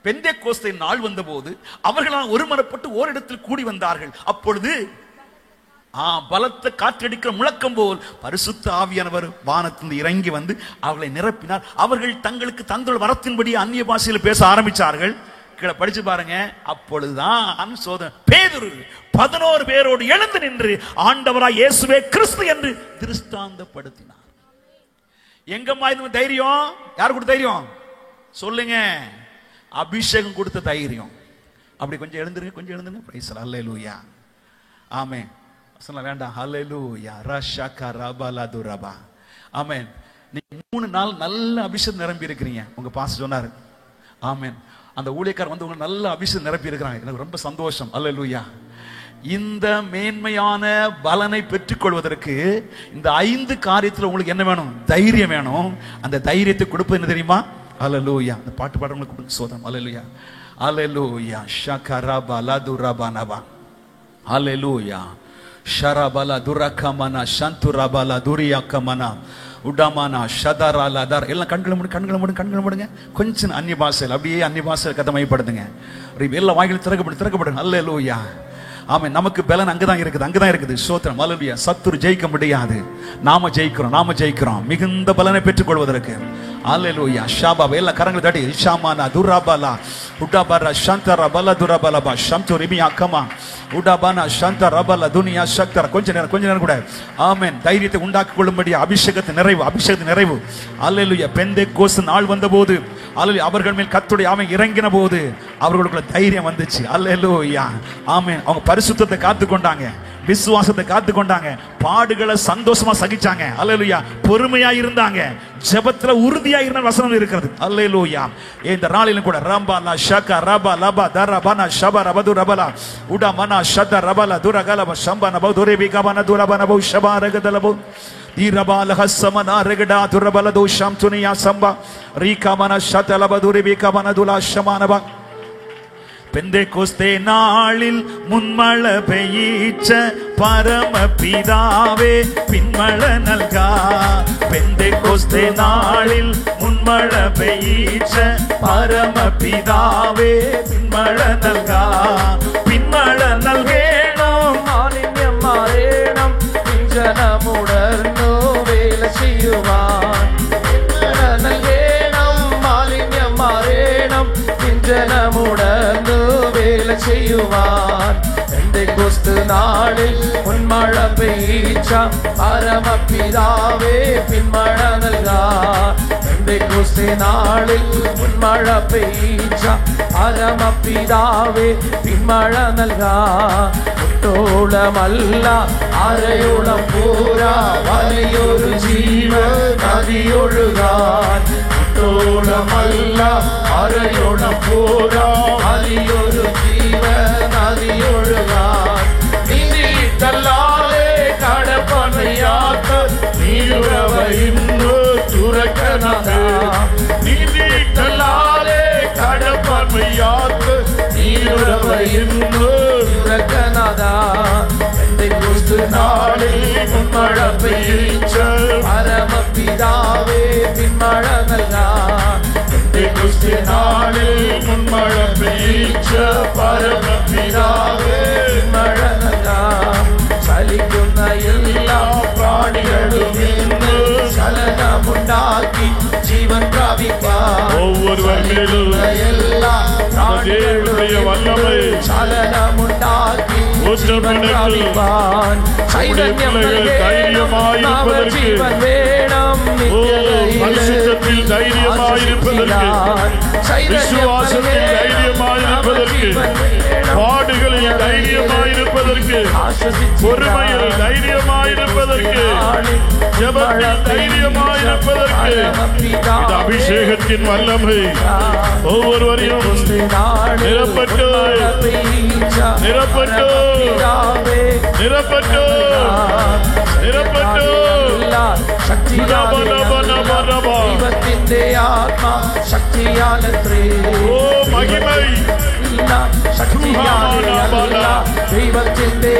பெந்தேகோஸ்தே நாள் வந்தபோது அவர்களால் ஒருமனப்பட்டு ஓரிடத்தில் கூடி வந்தார்கள். அப்பொழுது பலத்த காற்றடிக்கிற முழக்கம் போல் பரிசுத்த ஆவியானவர் வானத்திலிருந்து இறங்கி வந்து அவளை நிரப்பினார். அவர்கள் தங்களுக்கு தங்கள் வரத்தின்படி அந்நிய பாஷையில் பேச ஆரம்பிச்சார்கள். கீழே படிச்சு பாருங்க. அப்பொழுதுதான் பேதுரு 11 பேரோடு எழுந்து நின்று ஆண்டவராய் இயேசுவே கிறிஸ்து என்று திருஷ்டாந்தப்படுத்தினார். எங்கம்மா இது தைரியம்? யார் கொடுத்த தைரியம் சொல்லுங்க? அபிஷேகம் கொடுத்த தைரியம். அப்படி கொஞ்சம் எழுந்துருங்க. Praise the lord. அல்லேலூயா. ஆமென். சொல்ல வேண்டாம். ஹல்லேலூயா. ரஷக ரபல துரபா. ஆமென். நீங்க 3 நாள் நல்ல அபிஷேகம் நிரம்பி இருக்கிறீங்க. உங்க பாஸ்டர் சொன்னாரு. ஆமென். அந்த ஊழியக்காரர் வந்து உங்களுக்கு நல்ல அபிஷேகம் நிரப்பி இருக்கிறாங்க. எனக்கு ரொம்ப சந்தோஷம். அல்லேலூயா. இந்த மேன்மையான பலனை பெற்றுக் கொள்வதற்கு இந்த 5 காரியத்தில் உங்களுக்கு என்ன வேணும்? தைரியம் வேணும். அந்த தைரியத்தை கொடுப்பது என்ன தெரியுமா? அல்லேலூயா. அந்த பாட்டு பாடுறவங்களுக்கு கொடுங்க சோதரம். அல்லேலூயா. அல்லேலூயா. ஷகரபல துரபனபா. அல்லேலூயா. ஷரபல துரகமன சந்துரபல துரியாக்கமன உடமானா ஷதராலதர். எல்லாம் கண்களை மூடுங்க. கொஞ்சம் அந்நிய பாஷையில் அப்படியே அந்நிய பாஷையில் கதமைப்படுதுங்க. எல்லா வாய்களும் திறக்கப்படுங்க. அல்லேலூயா. ஆமென். நமக்கு பலன் அங்கதான் இருக்குது. ஸ்தோத்திரம். அல்லேலூயா. சத்துரு ஜெயிக்க முடியாது. நாம ஜெயிக்கிறோம். மிகுந்த பலனை பெற்றுக் கொள்வதற்கு. அல்லேலூயா. ஷாபாபா. எல்லா கரங்களை தட்டி ஷாமானா துராபலா உடாபரா சந்தரா பல துராபலபா ஷம்து ரிமியா கமா உடாபானா சந்த ரபல துனியா சக்தர். கொஞ்ச நேரம் கூட ஆமென் தைரியத்தை உண்டாக்கிக் கொள்ளும்படி அபிஷேகத்தின் நிறைவு. அல்லேலூயா. பெந்தேகோஸ்து நாள் வந்தபோது அல்லேலூயா அவர்கள் மேல் கர்த்தருடைய ஆவி இறங்கின போது அவர்களுக்குள்ள தைரியம் வந்துச்சு. அல்லேலூயா. ஆமென். அவங்க பரிசுத்தத்தை காத்துக்கொண்டாங்க, விசுவாசத்தை காத்துக்கொண்டாங்க, பாடுகளை சந்தோஷமா சகிச்சாங்க. அல்லேலூயா. பொறுமையா இருந்தாங்க, ஜெபத்துல உறுதியா இருந்த வசனம் இருக்கிறது. அல்லேலூயா. இந்த நாளிலும் கூட ரம்பா ஷக ரபா லபா தரபனா ஷப ரபது ரபலா உடா மனா ஷத ரபல துரகலப ஷம்பன பௌதுரே பிகபன துரபன பௌ ஷபா ரகதலபு தீரபால ஹஸ்ஸமனா ரகடா துரபல தோ ஷம் துனியா சம்பா ரீகமன ஷதலப துரே பிகபன துலா ஷமானபா. பெந்தேகோஸ்தே நாளில் முன்மழை பெய்யிச்ச பரமபிதாவே பின்மழை நல்கா. பெந்தேகோஸ்தே நாளில் முன்மழை பெய்யிச்ச பரமபிதாவே பின்மழை நல்கா. பின்மழை நல்கேணும் மாலின்யம் மாறேனம் ஜனமுடர்னோ வேலை செய்யுவான். நல்கேனம் மாலின்யம் மாறேனம் ஜனமுடர்னோ வேலை செய்யுவான். பெந்தேகோஸ்து நாளில் முன்மழை பெய்யிச்சா பரமபிதாவே பின்மழை நல்கா. பெந்தேகோஸ்து நாளில் முன்மழை பெய்யிச்சா பரமபிதாவே பின்மழை நல்கா. முட்டோளமல்ல அரையோளம் பூரா வலியொரு ஜீவ நதியொழுகான். முட்டோளமல்ல அரையோளம் பூரா வலியொரு ஜீவ நதியொழுகான். நீதித்தல்லாலே கடப்பனையாக்க நீருறவை இன்று துறக்கனதா. நீதித்தல்லாலே கடப்பனையாக்க நீருறவை இன்று துறக்கனதா. பெந்தேகோஸ்து நாளில் முன்மழை பெய்யிச்ச பரமபிதாவே பின்மழை நல்கா. நாளில் முன்மழை பெய்ச்ச பரமபிதாவே சலிക്കുന്ന എല്ലാ പ്രാണികളും ഇന്ന് ചലനമുണ്ടാക്കി ജീവൻ പ്രാപിപ്പാൻ ஒவ்வொருவரிலும் എല്ലാ പ്രാണികളുടെ വല്ലമേ ചലനമുണ്ടാക്കി ജീവൻ പ്രാപിപ്പാൻ ചൈതന്യം നൽകേണം ജീവൻ വേണം പരിശുദ്ധത്തിൽ ധൈര്യമായിരിപ്പதற்கு വിശ്വാസത്തിൽ ധൈര്യമായിരിപ്പதற்கு பாடுகளில் தைரியமாயிருப்பதற்கு பொறுமையில் தைரியமாயிருப்பதற்கு ஜெபத்தில் தைரியமாயிருப்பதற்கு இந்த அபிஷேகத்தின் வல்லமை ஒவ்வொருவரையும் நிரப்பட்டு நிரப்பட்டு நிரப்பட்டு நிரப்பட்டு ദൈവത്തിന്റെ ആത്മാ ശക്തിയാലത്രേ ഓ മഹിമൈ ദൈവത്തിന്റെ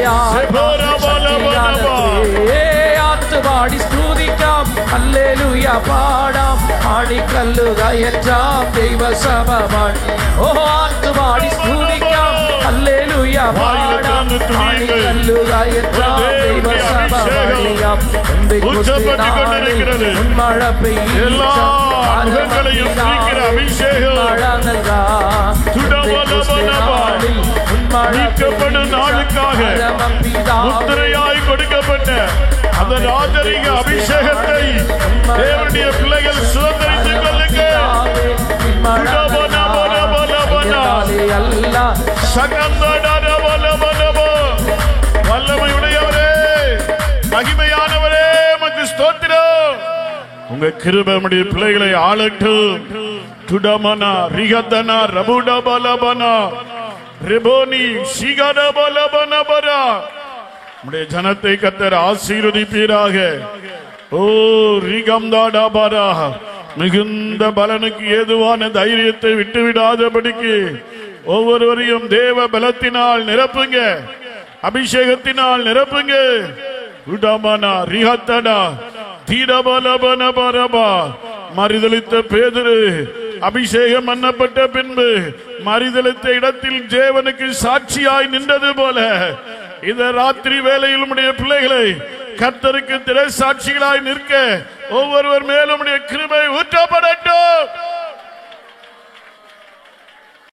ആത്തുപാടി സ്തുതിക്കാം ഹല്ലേലൂയ പാടാം ആണിക്കല്ലു കയറ്റാം ദൈവസഭമാണ് ഓ ആത്തുപാടി സ്തുതിക്കാം ഹല്ലേലൂയ പാടാം ആണിക്കല്ലു കയറ്റാം ദൈവസഭമണിയാം മഴ പെയ്യും മഴ നൽകാം மீட்கப்படும் நாளுக்காக முத்திரையாய் கொடுக்கப்பட்ட அந்த ராஜரீக அபிஷேகத்தை தேவனுடைய பிள்ளைகள் சுதந்திரித்துக் கொள்ளுங்கள். வல்லமையுடையவரே, மகிமையானவரே, உமக்கு ஸ்தோத்திரம். உங்க கிருபை நம்முடைய பிள்ளைகளை ஆளட்டும். துடமனா ரிகதனா ரபுடபலபனா ரிபோனி சிகடபலபனபரா. நம்முடைய ஜனத்தை கர்த்தர் ஆசீர்வதிப்பீராக. ஓ ரிகம்தாடபரா, மிகுந்த பலனுக்கு ஏதுவான தைரியத்தை விட்டுவிடாதபடிக்கு ஒவ்வொருவரையும் தேவ பலத்தினால் நிரப்புங்க, அபிஷேகத்தினால் நிரப்புங்க. உடமனா ரிஹத்தடா தீரபலபனபரபா. மறுதலித்த பேதுரு அபிஷேகம் பண்ணப்பட்ட பின்பு மறுதலித்த இடத்தில் தேவனுக்கு சாட்சியாய் நின்றது போல இந்த ராத்திரி வேளையில் உம்முடைய பிள்ளைகளை கர்த்தருக்கு திரை சாட்சிகளாய் நிற்க ஒவ்வொருவர் மேலும் உம்முடைய கிருபை ஊற்ற